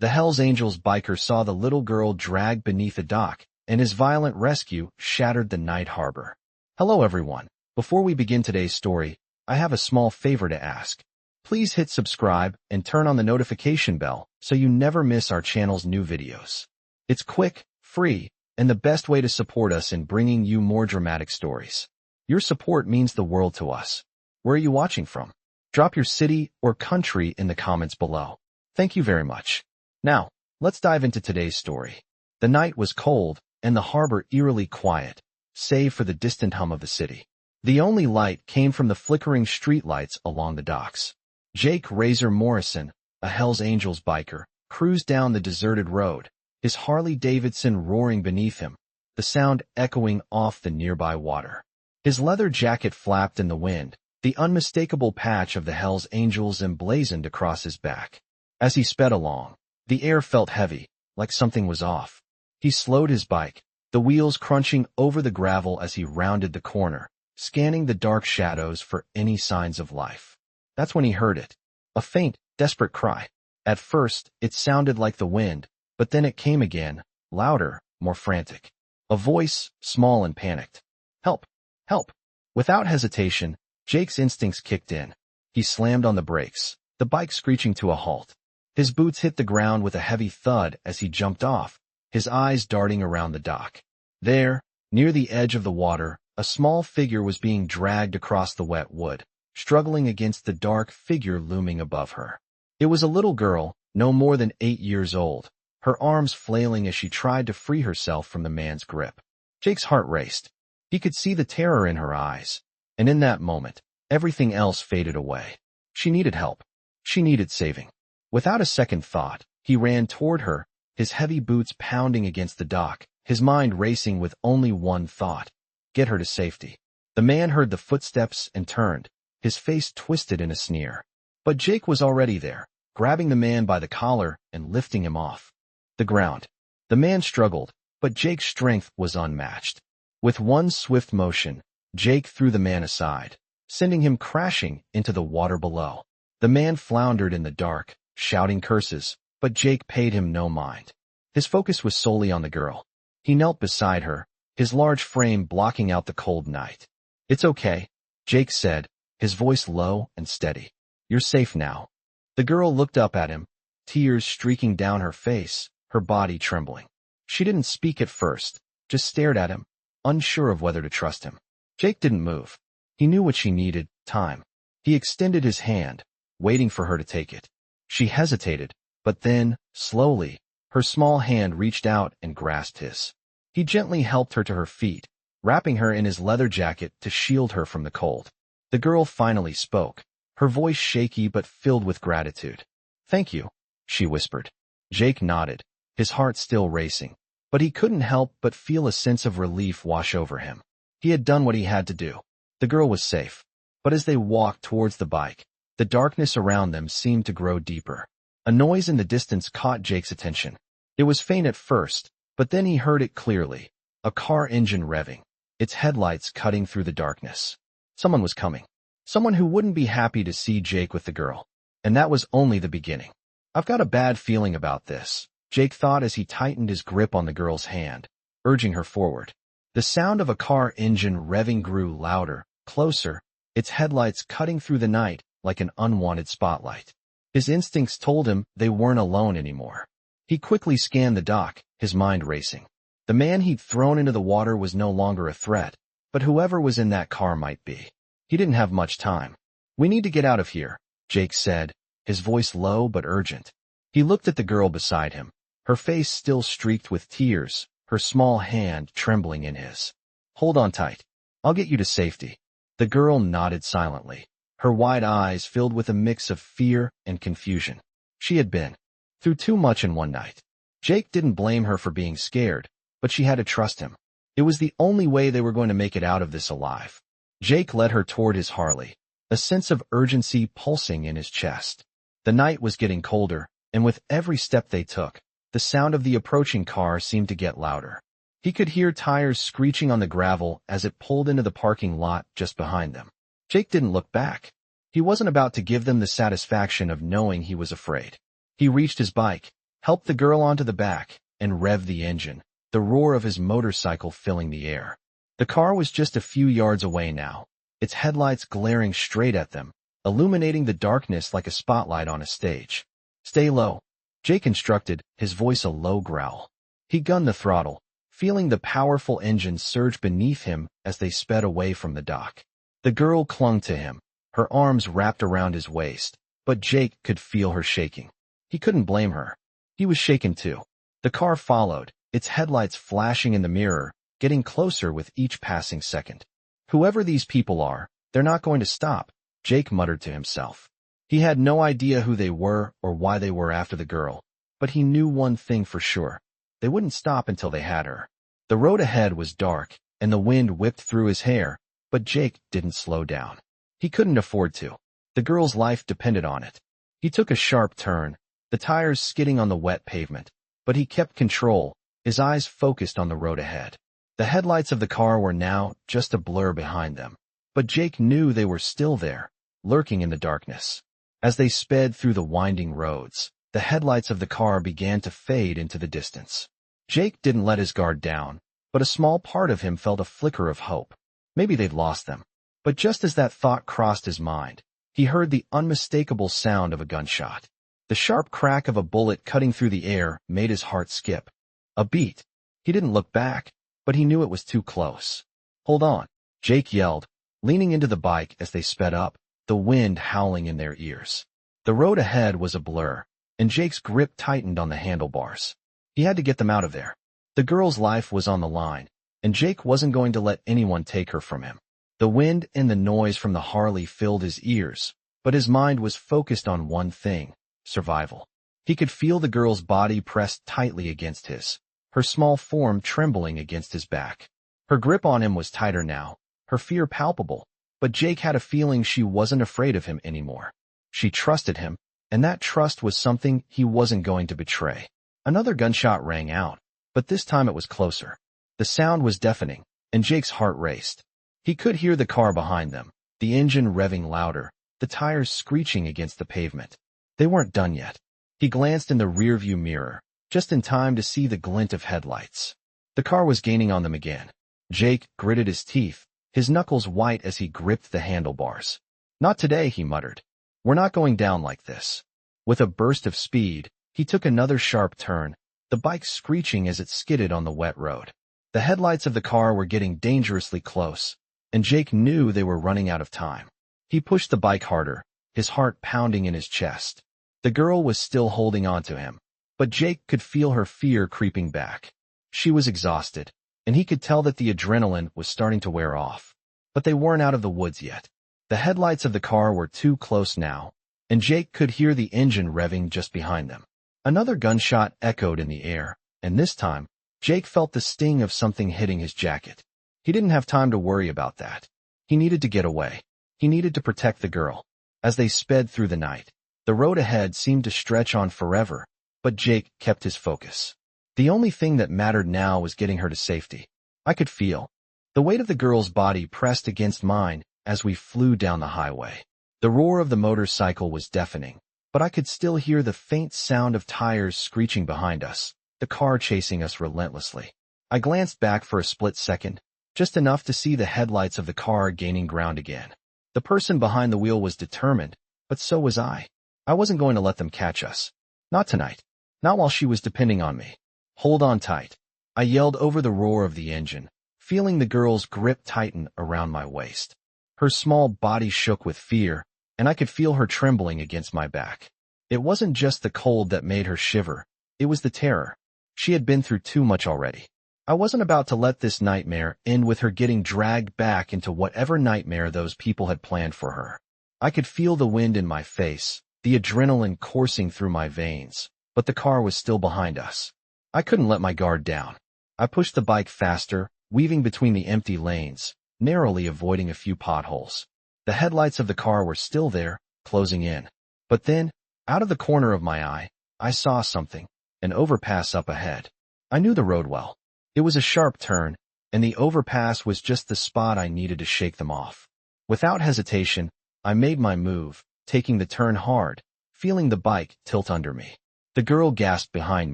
The Hells Angels biker saw the little girl dragged beneath a dock, and his violent rescue shattered the night harbor. Hello everyone. Before we begin today's story, I have a small favor to ask. Please hit subscribe and turn on the notification bell so you never miss our channel's new videos. It's quick, free, and the best way to support us in bringing you more dramatic stories. Your support means the world to us. Where are you watching from? Drop your city or country in the comments below. Thank you very much. Now, let's dive into today's story. The night was cold, and the harbor eerily quiet, save for the distant hum of the city. The only light came from the flickering streetlights along the docks. Jake Razor Morrison, a Hells Angels biker, cruised down the deserted road, his Harley-Davidson roaring beneath him, the sound echoing off the nearby water. His leather jacket flapped in the wind, the unmistakable patch of the Hells Angels emblazoned across his back. As he sped along, the air felt heavy, like something was off. He slowed his bike, the wheels crunching over the gravel as he rounded the corner, scanning the dark shadows for any signs of life. That's when he heard it. A faint, desperate cry. At first, it sounded like the wind, but then it came again, louder, more frantic. A voice, small and panicked. Help! Help! Without hesitation, Jake's instincts kicked in. He slammed on the brakes, the bike screeching to a halt. His boots hit the ground with a heavy thud as he jumped off, his eyes darting around the dock. There, near the edge of the water, a small figure was being dragged across the wet wood, struggling against the dark figure looming above her. It was a little girl, no more than 8 years old, her arms flailing as she tried to free herself from the man's grip. Jake's heart raced. He could see the terror in her eyes, and in that moment, everything else faded away. She needed help. She needed saving. Without a second thought, he ran toward her, his heavy boots pounding against the dock, his mind racing with only one thought: get her to safety. The man heard the footsteps and turned, his face twisted in a sneer. But Jake was already there, grabbing the man by the collar and lifting him off the ground. The man struggled, but Jake's strength was unmatched. With one swift motion, Jake threw the man aside, sending him crashing into the water below. The man floundered in the dark, shouting curses, but Jake paid him no mind. His focus was solely on the girl. He knelt beside her, his large frame blocking out the cold night. It's okay, Jake said, his voice low and steady. You're safe now. The girl looked up at him, tears streaking down her face, her body trembling. She didn't speak at first, just stared at him, unsure of whether to trust him. Jake didn't move. He knew what she needed: time. He extended his hand, waiting for her to take it. She hesitated, but then, slowly, her small hand reached out and grasped his. He gently helped her to her feet, wrapping her in his leather jacket to shield her from the cold. The girl finally spoke, her voice shaky but filled with gratitude. Thank you, she whispered. Jake nodded, his heart still racing, but he couldn't help but feel a sense of relief wash over him. He had done what he had to do. The girl was safe. But as they walked towards the bike, the darkness around them seemed to grow deeper. A noise in the distance caught Jake's attention. It was faint at first, but then he heard it clearly. A car engine revving, its headlights cutting through the darkness. Someone was coming. Someone who wouldn't be happy to see Jake with the girl. And that was only the beginning. I've got a bad feeling about this, Jake thought as he tightened his grip on the girl's hand, urging her forward. The sound of a car engine revving grew louder, closer, its headlights cutting through the night like an unwanted spotlight. His instincts told him they weren't alone anymore. He quickly scanned the dock, his mind racing. The man he'd thrown into the water was no longer a threat, but whoever was in that car might be. He didn't have much time. We need to get out of here, Jake said, his voice low but urgent. He looked at the girl beside him, her face still streaked with tears, her small hand trembling in his. Hold on tight. I'll get you to safety. The girl nodded silently, her wide eyes filled with a mix of fear and confusion. She had been through too much in one night. Jake didn't blame her for being scared, but she had to trust him. It was the only way they were going to make it out of this alive. Jake led her toward his Harley, a sense of urgency pulsing in his chest. The night was getting colder, and with every step they took, the sound of the approaching car seemed to get louder. He could hear tires screeching on the gravel as it pulled into the parking lot just behind them. Jake didn't look back. He wasn't about to give them the satisfaction of knowing he was afraid. He reached his bike, helped the girl onto the back, and revved the engine, the roar of his motorcycle filling the air. The car was just a few yards away now, its headlights glaring straight at them, illuminating the darkness like a spotlight on a stage. "Stay low," Jake instructed, his voice a low growl. He gunned the throttle, feeling the powerful engine surge beneath him as they sped away from the dock. The girl clung to him, her arms wrapped around his waist, but Jake could feel her shaking. He couldn't blame her. He was shaken too. The car followed, its headlights flashing in the mirror, getting closer with each passing second. "Whoever these people are, they're not going to stop," Jake muttered to himself. He had no idea who they were or why they were after the girl, but he knew one thing for sure. They wouldn't stop until they had her. The road ahead was dark, and the wind whipped through his hair, but Jake didn't slow down. He couldn't afford to. The girl's life depended on it. He took a sharp turn, the tires skidding on the wet pavement, but he kept control, his eyes focused on the road ahead. The headlights of the car were now just a blur behind them, but Jake knew they were still there, lurking in the darkness. As they sped through the winding roads, the headlights of the car began to fade into the distance. Jake didn't let his guard down, but a small part of him felt a flicker of hope. Maybe they'd lost them. But just as that thought crossed his mind, he heard the unmistakable sound of a gunshot. The sharp crack of a bullet cutting through the air made his heart skip. A beat. He didn't look back, but he knew it was too close. "Hold on," Jake yelled, leaning into the bike as they sped up, the wind howling in their ears. The road ahead was a blur, and Jake's grip tightened on the handlebars. He had to get them out of there. The girl's life was on the line, and Jake wasn't going to let anyone take her from him. The wind and the noise from the Harley filled his ears, but his mind was focused on one thing: survival. He could feel the girl's body pressed tightly against his, her small form trembling against his back. Her grip on him was tighter now, her fear palpable, but Jake had a feeling she wasn't afraid of him anymore. She trusted him, and that trust was something he wasn't going to betray. Another gunshot rang out, but this time it was closer. The sound was deafening, and Jake's heart raced. He could hear the car behind them, the engine revving louder, the tires screeching against the pavement. They weren't done yet. He glanced in the rearview mirror, just in time to see the glint of headlights. The car was gaining on them again. Jake gritted his teeth, his knuckles white as he gripped the handlebars. "Not today," he muttered. "We're not going down like this." With a burst of speed, he took another sharp turn, the bike screeching as it skidded on the wet road. The headlights of the car were getting dangerously close, and Jake knew they were running out of time. He pushed the bike harder, his heart pounding in his chest. The girl was still holding on to him, but Jake could feel her fear creeping back. She was exhausted, and he could tell that the adrenaline was starting to wear off. But they weren't out of the woods yet. The headlights of the car were too close now, and Jake could hear the engine revving just behind them. Another gunshot echoed in the air, and this time, Jake felt the sting of something hitting his jacket. He didn't have time to worry about that. He needed to get away. He needed to protect the girl. As they sped through the night, the road ahead seemed to stretch on forever, but Jake kept his focus. The only thing that mattered now was getting her to safety. I could feel the weight of the girl's body pressed against mine as we flew down the highway. The roar of the motorcycle was deafening, but I could still hear the faint sound of tires screeching behind us, the car chasing us relentlessly. I glanced back for a split second, just enough to see the headlights of the car gaining ground again. The person behind the wheel was determined, but so was I. I wasn't going to let them catch us. Not tonight. Not while she was depending on me. "Hold on tight," I yelled over the roar of the engine, feeling the girl's grip tighten around my waist. Her small body shook with fear, and I could feel her trembling against my back. It wasn't just the cold that made her shiver, it was the terror. She had been through too much already. I wasn't about to let this nightmare end with her getting dragged back into whatever nightmare those people had planned for her. I could feel the wind in my face, the adrenaline coursing through my veins, but the car was still behind us. I couldn't let my guard down. I pushed the bike faster, weaving between the empty lanes, narrowly avoiding a few potholes. The headlights of the car were still there, closing in. But then, out of the corner of my eye, I saw something, an overpass up ahead. I knew the road well. It was a sharp turn, and the overpass was just the spot I needed to shake them off. Without hesitation, I made my move, taking the turn hard, feeling the bike tilt under me. The girl gasped behind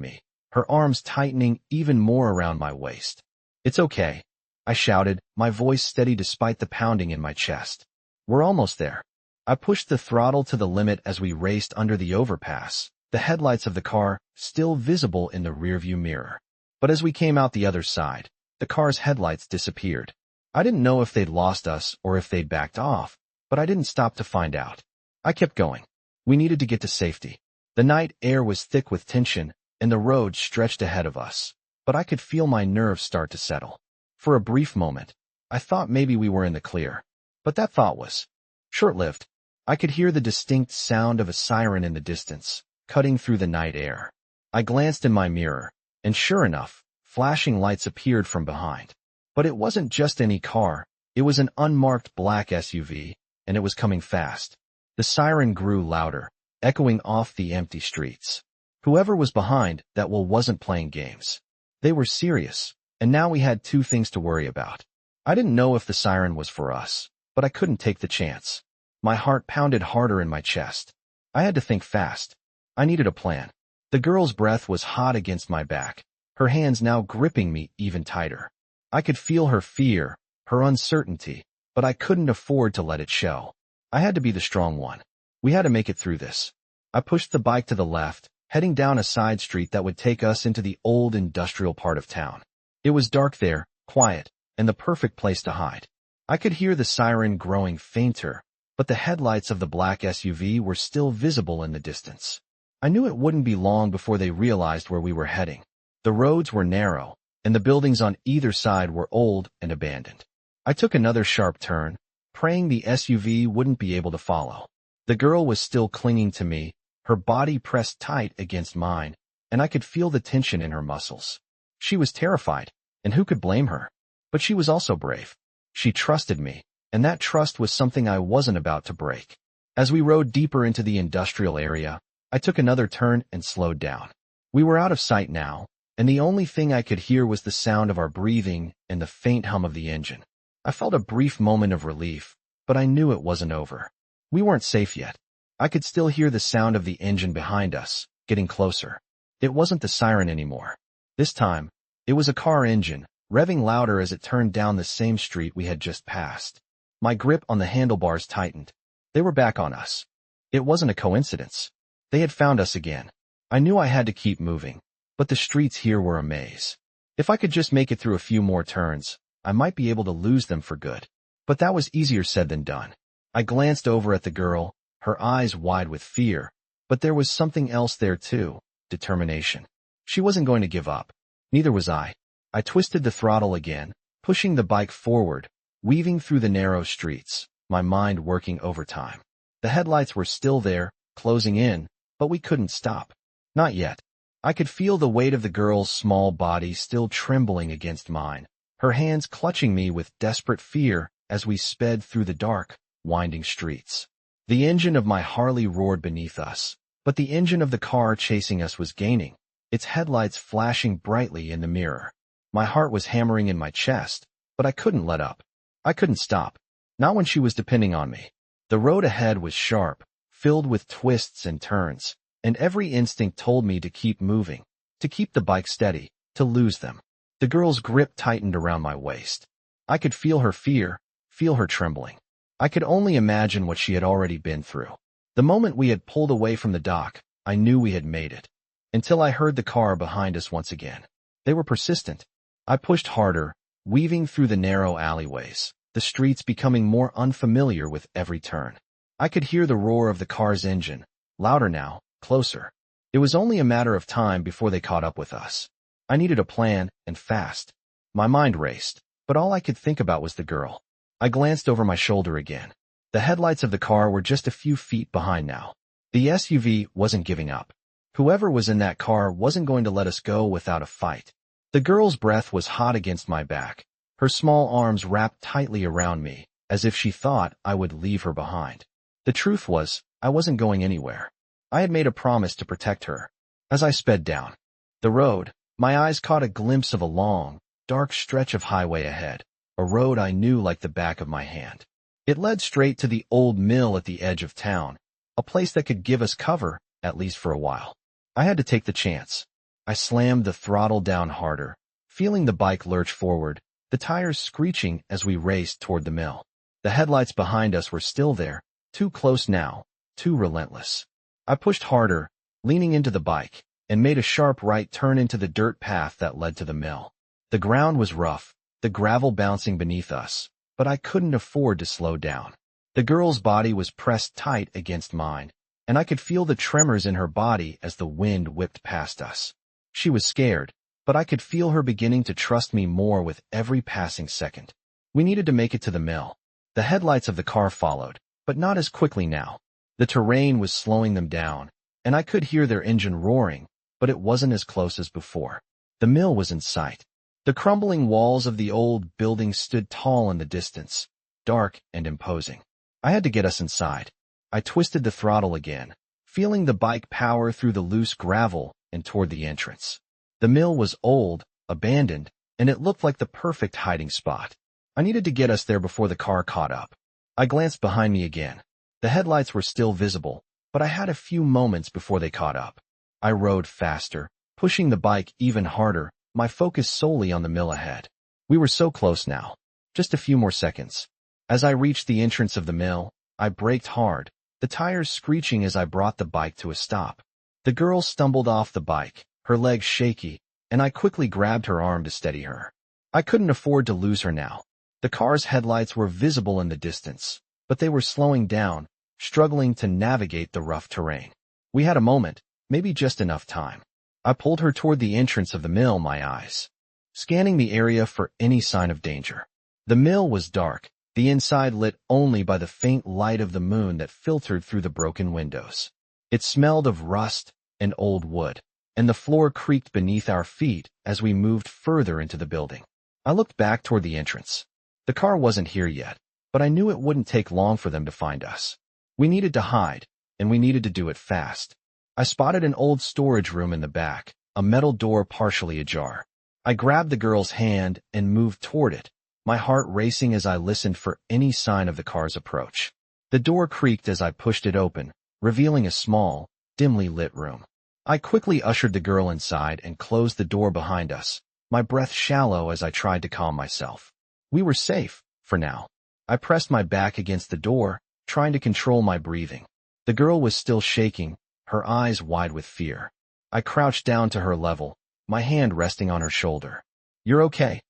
me, her arms tightening even more around my waist. "It's okay," I shouted, my voice steady despite the pounding in my chest. "We're almost there." I pushed the throttle to the limit as we raced under the overpass, the headlights of the car still visible in the rearview mirror. But as we came out the other side, the car's headlights disappeared. I didn't know if they'd lost us or if they'd backed off, but I didn't stop to find out. I kept going. We needed to get to safety. The night air was thick with tension, and the road stretched ahead of us, but I could feel my nerves start to settle. For a brief moment, I thought maybe we were in the clear, but that thought was short-lived. I could hear the distinct sound of a siren in the distance, cutting through the night air. I glanced in my mirror, and sure enough, flashing lights appeared from behind. But it wasn't just any car, it was an unmarked black SUV, and it was coming fast. The siren grew louder, echoing off the empty streets. Whoever was behind that wasn't playing games. They were serious, and now we had two things to worry about. I didn't know if the siren was for us, but I couldn't take the chance. My heart pounded harder in my chest. I had to think fast. I needed a plan. The girl's breath was hot against my back, her hands now gripping me even tighter. I could feel her fear, her uncertainty, but I couldn't afford to let it show. I had to be the strong one. We had to make it through this. I pushed the bike to the left, heading down a side street that would take us into the old industrial part of town. It was dark there, quiet, and the perfect place to hide. I could hear the siren growing fainter, but the headlights of the black SUV were still visible in the distance. I knew it wouldn't be long before they realized where we were heading. The roads were narrow, and the buildings on either side were old and abandoned. I took another sharp turn, praying the SUV wouldn't be able to follow. The girl was still clinging to me, her body pressed tight against mine, and I could feel the tension in her muscles. She was terrified, and who could blame her? But she was also brave. She trusted me, and that trust was something I wasn't about to break. As we rode deeper into the industrial area, I took another turn and slowed down. We were out of sight now, and the only thing I could hear was the sound of our breathing and the faint hum of the engine. I felt a brief moment of relief, but I knew it wasn't over. We weren't safe yet. I could still hear the sound of the engine behind us, getting closer. It wasn't the siren anymore. This time, it was a car engine, revving louder as it turned down the same street we had just passed. My grip on the handlebars tightened. They were back on us. It wasn't a coincidence. They had found us again. I knew I had to keep moving, but the streets here were a maze. If I could just make it through a few more turns, I might be able to lose them for good. But that was easier said than done. I glanced over at the girl, her eyes wide with fear, but there was something else there too, determination. She wasn't going to give up. Neither was I. I twisted the throttle again, pushing the bike forward, weaving through the narrow streets, my mind working overtime. The headlights were still there, closing in, but we couldn't stop. Not yet. I could feel the weight of the girl's small body still trembling against mine, her hands clutching me with desperate fear as we sped through the dark, winding streets. The engine of my Harley roared beneath us, but the engine of the car chasing us was gaining, its headlights flashing brightly in the mirror. My heart was hammering in my chest, but I couldn't let up. I couldn't stop. Not when she was depending on me. The road ahead was sharp, filled with twists and turns, and every instinct told me to keep moving, to keep the bike steady, to lose them. The girl's grip tightened around my waist. I could feel her fear, feel her trembling. I could only imagine what she had already been through. The moment we had pulled away from the dock, I knew we had made it. Until I heard the car behind us once again. They were persistent. I pushed harder, weaving through the narrow alleyways, the streets becoming more unfamiliar with every turn. I could hear the roar of the car's engine, louder now, closer. It was only a matter of time before they caught up with us. I needed a plan, and fast. My mind raced, but all I could think about was the girl. I glanced over my shoulder again. The headlights of the car were just a few feet behind now. The SUV wasn't giving up. Whoever was in that car wasn't going to let us go without a fight. The girl's breath was hot against my back, her small arms wrapped tightly around me, as if she thought I would leave her behind. The truth was, I wasn't going anywhere. I had made a promise to protect her. As I sped down the road, my eyes caught a glimpse of a long, dark stretch of highway ahead, a road I knew like the back of my hand. It led straight to the old mill at the edge of town, a place that could give us cover, at least for a while. I had to take the chance. I slammed the throttle down harder, feeling the bike lurch forward, the tires screeching as we raced toward the mill. The headlights behind us were still there, too close now, too relentless. I pushed harder, leaning into the bike, and made a sharp right turn into the dirt path that led to the mill. The ground was rough, the gravel bouncing beneath us, but I couldn't afford to slow down. The girl's body was pressed tight against mine, and I could feel the tremors in her body as the wind whipped past us. She was scared, but I could feel her beginning to trust me more with every passing second. We needed to make it to the mill. The headlights of the car followed, but not as quickly now. The terrain was slowing them down, and I could hear their engine roaring, but it wasn't as close as before. The mill was in sight. The crumbling walls of the old building stood tall in the distance, dark and imposing. I had to get us inside. I twisted the throttle again, feeling the bike power through the loose gravel and toward the entrance. The mill was old, abandoned, and it looked like the perfect hiding spot. I needed to get us there before the car caught up. I glanced behind me again. The headlights were still visible, but I had a few moments before they caught up. I rode faster, pushing the bike even harder, my focus solely on the mill ahead. We were so close now. Just a few more seconds. As I reached the entrance of the mill, I braked hard, the tires screeching as I brought the bike to a stop. The girl stumbled off the bike, her legs shaky, and I quickly grabbed her arm to steady her. I couldn't afford to lose her now. The car's headlights were visible in the distance, but they were slowing down, struggling to navigate the rough terrain. We had a moment, maybe just enough time. I pulled her toward the entrance of the mill, my eyes scanning the area for any sign of danger. The mill was dark, the inside lit only by the faint light of the moon that filtered through the broken windows. It smelled of rust and old wood, and the floor creaked beneath our feet as we moved further into the building. I looked back toward the entrance. The car wasn't here yet, but I knew it wouldn't take long for them to find us. We needed to hide, and we needed to do it fast. I spotted an old storage room in the back, a metal door partially ajar. I grabbed the girl's hand and moved toward it, my heart racing as I listened for any sign of the car's approach. The door creaked as I pushed it open, revealing a small, dimly lit room. I quickly ushered the girl inside and closed the door behind us, my breath shallow as I tried to calm myself. We were safe, for now. I pressed my back against the door, trying to control my breathing. The girl was still shaking, her eyes wide with fear. I crouched down to her level, my hand resting on her shoulder. "You're okay,"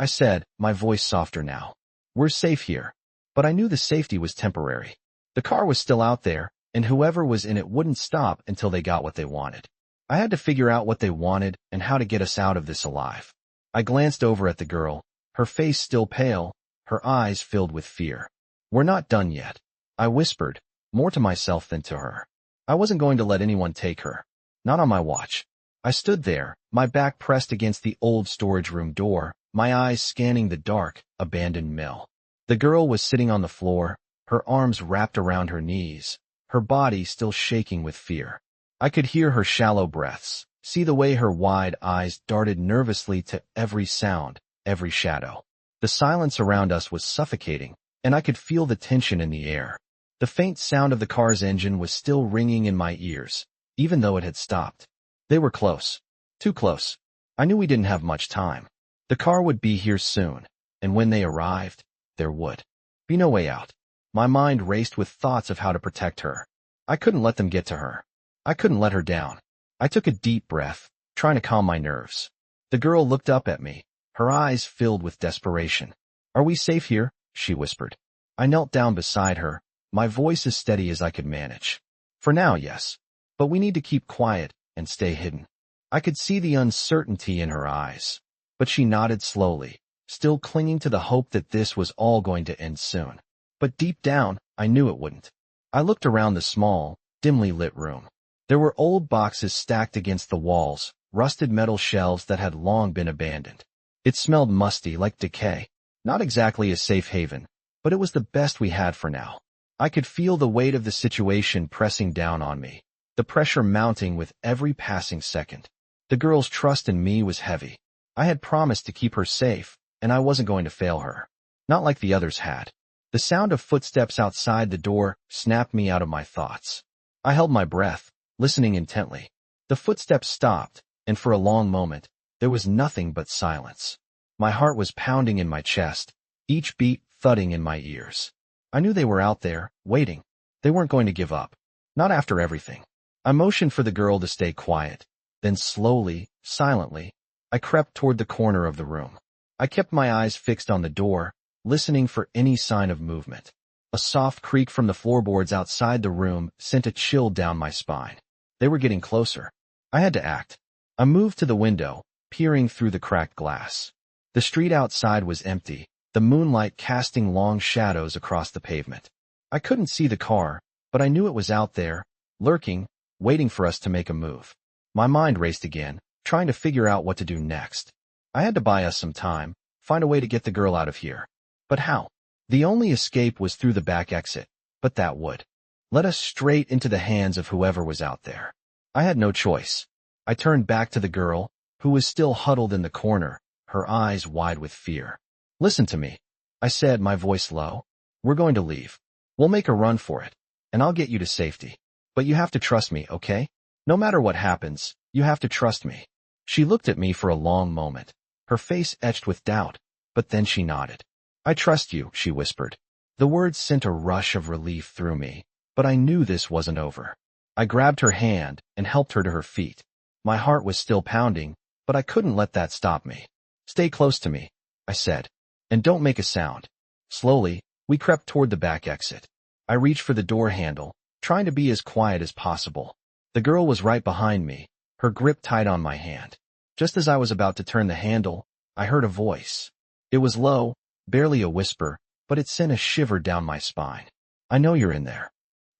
I said, my voice softer now. "We're safe here." But I knew the safety was temporary. The car was still out there, and whoever was in it wouldn't stop until they got what they wanted. I had to figure out what they wanted and how to get us out of this alive. I glanced over at the girl, her face still pale, her eyes filled with fear. "We're not done yet," I whispered, more to myself than to her. I wasn't going to let anyone take her. Not on my watch. I stood there, my back pressed against the old storage room door, my eyes scanning the dark, abandoned mill. The girl was sitting on the floor, her arms wrapped around her knees, her body still shaking with fear. I could hear her shallow breaths, see the way her wide eyes darted nervously to every sound, every shadow. The silence around us was suffocating, and I could feel the tension in the air. The faint sound of the car's engine was still ringing in my ears, even though it had stopped. They were close. Too close. I knew we didn't have much time. The car would be here soon, and when they arrived, there would be no way out. My mind raced with thoughts of how to protect her. I couldn't let them get to her. I couldn't let her down. I took a deep breath, trying to calm my nerves. The girl looked up at me, her eyes filled with desperation. "Are we safe here?" she whispered. I knelt down beside her, my voice as steady as I could manage. "For now, yes. But we need to keep quiet and stay hidden." I could see the uncertainty in her eyes, but she nodded slowly, still clinging to the hope that this was all going to end soon. But deep down, I knew it wouldn't. I looked around the small, dimly lit room. There were old boxes stacked against the walls, rusted metal shelves that had long been abandoned. It smelled musty, like decay. Not exactly a safe haven, but it was the best we had for now. I could feel the weight of the situation pressing down on me, the pressure mounting with every passing second. The girl's trust in me was heavy. I had promised to keep her safe, and I wasn't going to fail her. Not like the others had. The sound of footsteps outside the door snapped me out of my thoughts. I held my breath, listening intently. The footsteps stopped, and for a long moment, there was nothing but silence. My heart was pounding in my chest, each beat thudding in my ears. I knew they were out there, waiting. They weren't going to give up. Not after everything. I motioned for the girl to stay quiet. Then slowly, silently, I crept toward the corner of the room. I kept my eyes fixed on the door, listening for any sign of movement. A soft creak from the floorboards outside the room sent a chill down my spine. They were getting closer. I had to act. I moved to the window, peering through the cracked glass. The street outside was empty, the moonlight casting long shadows across the pavement. I couldn't see the car, but I knew it was out there, lurking, waiting for us to make a move. My mind raced again, trying to figure out what to do next. I had to buy us some time, find a way to get the girl out of here. But how? The only escape was through the back exit, but that would let us straight into the hands of whoever was out there. I had no choice. I turned back to the girl, who was still huddled in the corner, her eyes wide with fear. "Listen to me," I said, my voice low. "We're going to leave. We'll make a run for it, and I'll get you to safety. But you have to trust me, okay? No matter what happens, you have to trust me." She looked at me for a long moment, her face etched with doubt, but then she nodded. "I trust you," she whispered. The words sent a rush of relief through me, but I knew this wasn't over. I grabbed her hand and helped her to her feet. My heart was still pounding, but I couldn't let that stop me. "Stay close to me," I said, "and don't make a sound." Slowly, we crept toward the back exit. I reached for the door handle, trying to be as quiet as possible. The girl was right behind me, her grip tight on my hand. Just as I was about to turn the handle, I heard a voice. It was low, barely a whisper, but it sent a shiver down my spine. "I know you're in there."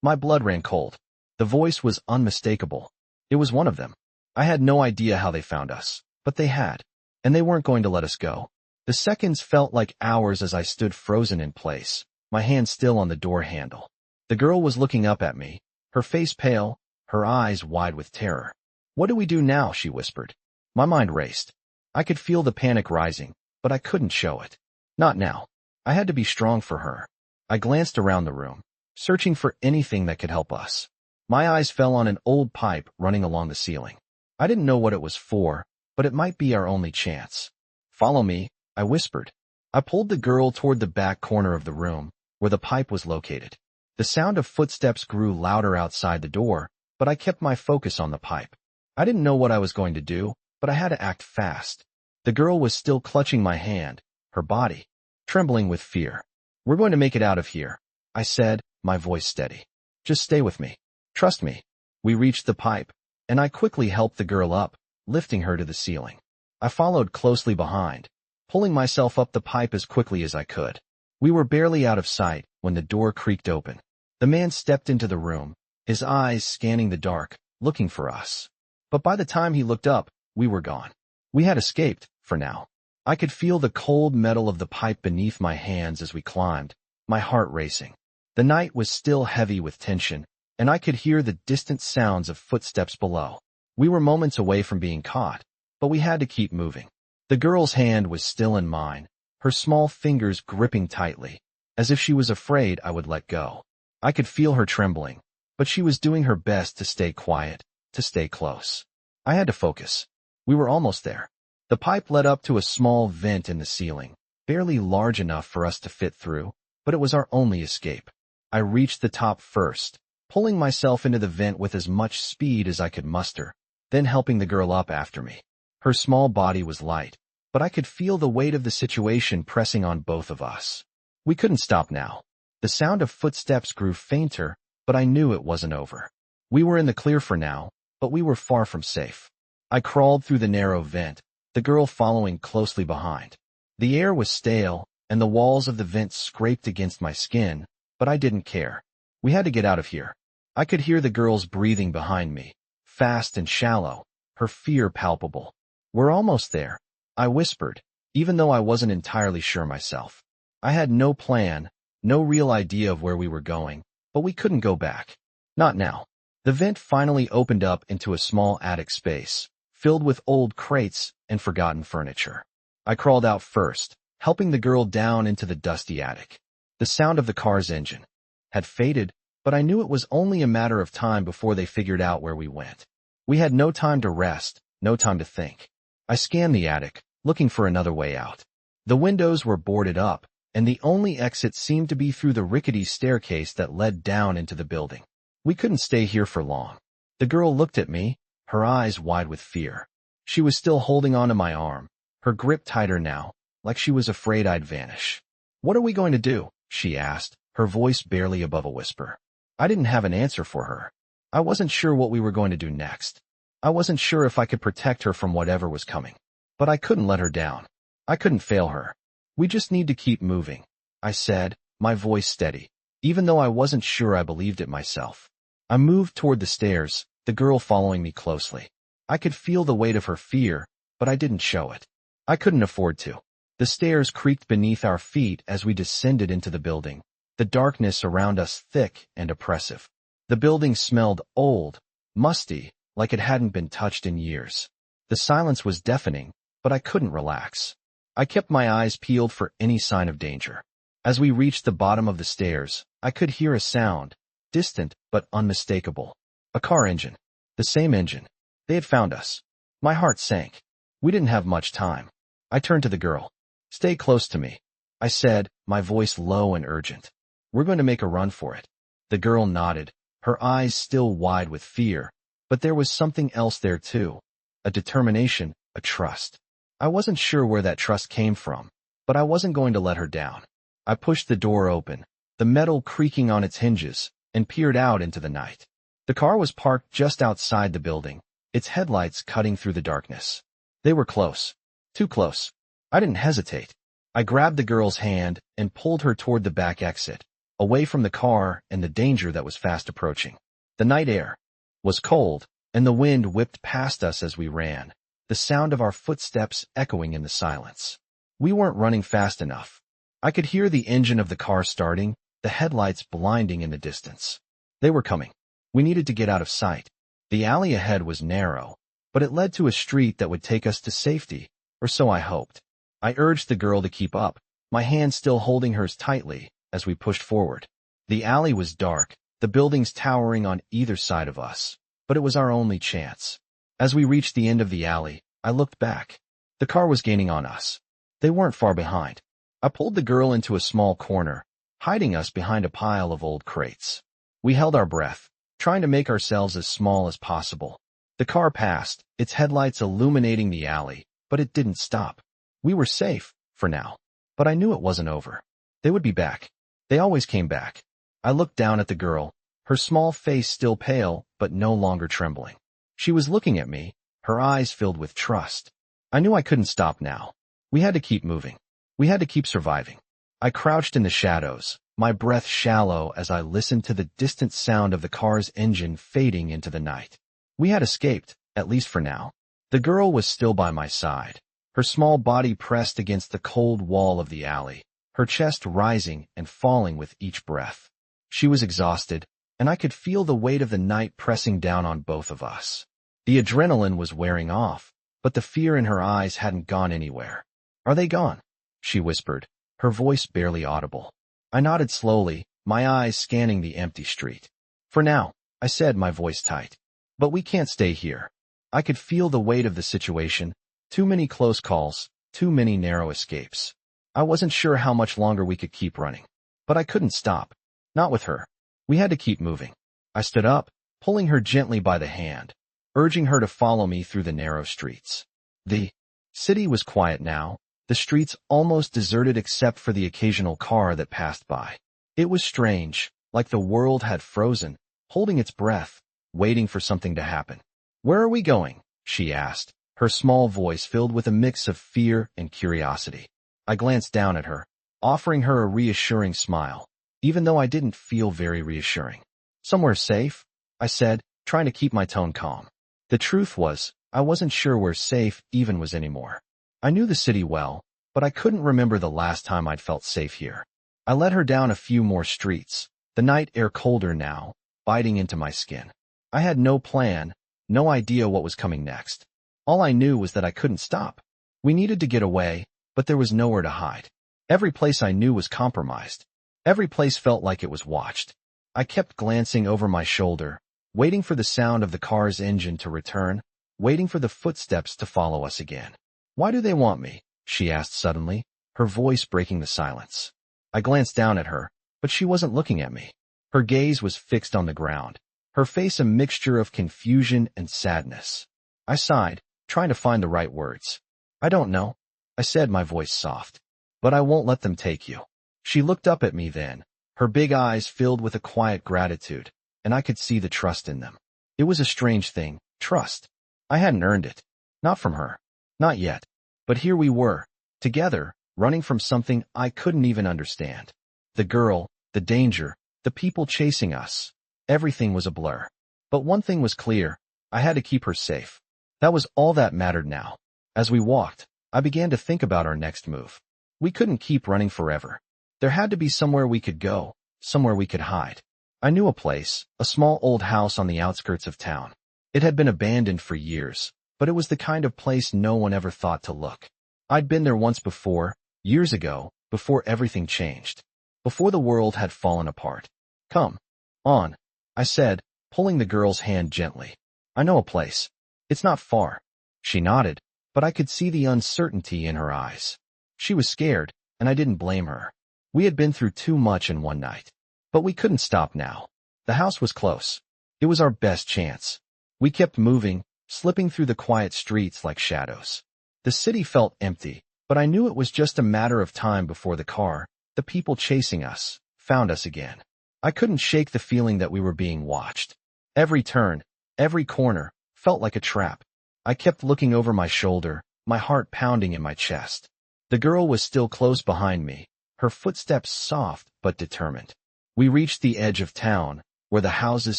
My blood ran cold. The voice was unmistakable. It was one of them. I had no idea how they found us, but they had, and they weren't going to let us go. The seconds felt like hours as I stood frozen in place, my hand still on the door handle. The girl was looking up at me, her face pale, her eyes wide with terror. "What do we do now?" she whispered. My mind raced. I could feel the panic rising, but I couldn't show it. Not now. I had to be strong for her. I glanced around the room, searching for anything that could help us. My eyes fell on an old pipe running along the ceiling. I didn't know what it was for, but it might be our only chance. "Follow me," I whispered. I pulled the girl toward the back corner of the room, where the pipe was located. The sound of footsteps grew louder outside the door, but I kept my focus on the pipe. I didn't know what I was going to do, but I had to act fast. The girl was still clutching my hand, her body trembling with fear. "We're going to make it out of here," I said, my voice steady. "Just stay with me. Trust me." We reached the pipe, and I quickly helped the girl up, lifting her to the ceiling. I followed closely behind, pulling myself up the pipe as quickly as I could. We were barely out of sight when the door creaked open. The man stepped into the room, his eyes scanning the dark, looking for us. But by the time he looked up, we were gone. We had escaped, for now. I could feel the cold metal of the pipe beneath my hands as we climbed, my heart racing. The night was still heavy with tension, and I could hear the distant sounds of footsteps below. We were moments away from being caught, but we had to keep moving. The girl's hand was still in mine, her small fingers gripping tightly, as if she was afraid I would let go. I could feel her trembling, but she was doing her best to stay quiet, to stay close. I had to focus. We were almost there. The pipe led up to a small vent in the ceiling, barely large enough for us to fit through, but it was our only escape. I reached the top first, pulling myself into the vent with as much speed as I could muster, then helping the girl up after me. Her small body was light, but I could feel the weight of the situation pressing on both of us. We couldn't stop now. The sound of footsteps grew fainter, but I knew it wasn't over. We were in the clear for now, but we were far from safe. I crawled through the narrow vent, the girl following closely behind. The air was stale, and the walls of the vent scraped against my skin, but I didn't care. We had to get out of here. I could hear the girl's breathing behind me, fast and shallow, her fear palpable. "We're almost there," I whispered, even though I wasn't entirely sure myself. I had no plan, no real idea of where we were going, but we couldn't go back. Not now. The vent finally opened up into a small attic space, filled with old crates and forgotten furniture. I crawled out first, helping the girl down into the dusty attic. The sound of the car's engine had faded, but I knew it was only a matter of time before they figured out where we went. We had no time to rest, no time to think. I scanned the attic, looking for another way out. The windows were boarded up, and the only exit seemed to be through the rickety staircase that led down into the building. We couldn't stay here for long. The girl looked at me, her eyes wide with fear. She was still holding onto my arm, her grip tighter now, like she was afraid I'd vanish. "What are we going to do?" she asked, her voice barely above a whisper. I didn't have an answer for her. I wasn't sure what we were going to do next. I wasn't sure if I could protect her from whatever was coming. But I couldn't let her down. I couldn't fail her. "We just need to keep moving," I said, my voice steady, even though I wasn't sure I believed it myself. I moved toward the stairs, the girl following me closely. I could feel the weight of her fear, but I didn't show it. I couldn't afford to. The stairs creaked beneath our feet as we descended into the building, the darkness around us thick and oppressive. The building smelled old, musty, like it hadn't been touched in years. The silence was deafening, but I couldn't relax. I kept my eyes peeled for any sign of danger. As we reached the bottom of the stairs, I could hear a sound, distant but unmistakable. A car engine. The same engine. They had found us. My heart sank. We didn't have much time. I turned to the girl. "Stay close to me," I said, my voice low and urgent. "We're going to make a run for it." The girl nodded, her eyes still wide with fear, but there was something else there too. A determination, a trust. I wasn't sure where that trust came from, but I wasn't going to let her down. I pushed the door open, the metal creaking on its hinges, and peered out into the night. The car was parked just outside the building, its headlights cutting through the darkness. They were close. Too close. I didn't hesitate. I grabbed the girl's hand and pulled her toward the back exit, away from the car and the danger that was fast approaching. The night air was cold, and the wind whipped past us as we ran, the sound of our footsteps echoing in the silence. We weren't running fast enough. I could hear the engine of the car starting, the headlights blinding in the distance. They were coming. We needed to get out of sight. The alley ahead was narrow, but it led to a street that would take us to safety, or so I hoped. I urged the girl to keep up, my hand still holding hers tightly, as we pushed forward. The alley was dark, the buildings towering on either side of us, but it was our only chance. As we reached the end of the alley, I looked back. The car was gaining on us. They weren't far behind. I pulled the girl into a small corner, hiding us behind a pile of old crates. We held our breath, trying to make ourselves as small as possible. The car passed, its headlights illuminating the alley, but it didn't stop. We were safe, for now. But I knew it wasn't over. They would be back. They always came back. I looked down at the girl, her small face still pale, but no longer trembling. She was looking at me, her eyes filled with trust. I knew I couldn't stop now. We had to keep moving. We had to keep surviving. I crouched in the shadows, my breath shallow as I listened to the distant sound of the car's engine fading into the night. We had escaped, at least for now. The girl was still by my side, her small body pressed against the cold wall of the alley, her chest rising and falling with each breath. She was exhausted, and I could feel the weight of the night pressing down on both of us. The adrenaline was wearing off, but the fear in her eyes hadn't gone anywhere. "Are they gone?" she whispered, her voice barely audible. I nodded slowly, my eyes scanning the empty street. "For now," I said, my voice tight. "But we can't stay here." I could feel the weight of the situation, too many close calls, too many narrow escapes. I wasn't sure how much longer we could keep running. But I couldn't stop. Not with her. We had to keep moving. I stood up, pulling her gently by the hand, urging her to follow me through the narrow streets. The city was quiet now, the streets almost deserted except for the occasional car that passed by. It was strange, like the world had frozen, holding its breath, waiting for something to happen. "Where are we going?" she asked, her small voice filled with a mix of fear and curiosity. I glanced down at her, offering her a reassuring smile, even though I didn't feel very reassuring. "Somewhere safe," I said, trying to keep my tone calm. The truth was, I wasn't sure where safe even was anymore. I knew the city well, but I couldn't remember the last time I'd felt safe here. I led her down a few more streets, the night air colder now, biting into my skin. I had no plan, no idea what was coming next. All I knew was that I couldn't stop. We needed to get away, but there was nowhere to hide. Every place I knew was compromised. Every place felt like it was watched. I kept glancing over my shoulder, waiting for the sound of the car's engine to return, waiting for the footsteps to follow us again. "Why do they want me?" she asked suddenly, her voice breaking the silence. I glanced down at her, but she wasn't looking at me. Her gaze was fixed on the ground, her face a mixture of confusion and sadness. I sighed, trying to find the right words. "I don't know," I said, my voice soft. "But I won't let them take you." She looked up at me then, her big eyes filled with a quiet gratitude, and I could see the trust in them. It was a strange thing, trust. I hadn't earned it. Not from her. Not yet. But here we were, together, running from something I couldn't even understand. The girl, the danger, the people chasing us. Everything was a blur. But one thing was clear, I had to keep her safe. That was all that mattered now. As we walked, I began to think about our next move. We couldn't keep running forever. There had to be somewhere we could go, somewhere we could hide. I knew a place, a small old house on the outskirts of town. It had been abandoned for years, but it was the kind of place no one ever thought to look. I'd been there once before, years ago, before everything changed. Before the world had fallen apart. "Come on," I said, pulling the girl's hand gently. "I know a place. It's not far." She nodded, but I could see the uncertainty in her eyes. She was scared, and I didn't blame her. We had been through too much in one night. But we couldn't stop now. The house was close. It was our best chance. We kept moving, slipping through the quiet streets like shadows. The city felt empty, but I knew it was just a matter of time before the car, the people chasing us, found us again. I couldn't shake the feeling that we were being watched. Every turn, every corner, felt like a trap. I kept looking over my shoulder, my heart pounding in my chest. The girl was still close behind me, her footsteps soft but determined. We reached the edge of town, where the houses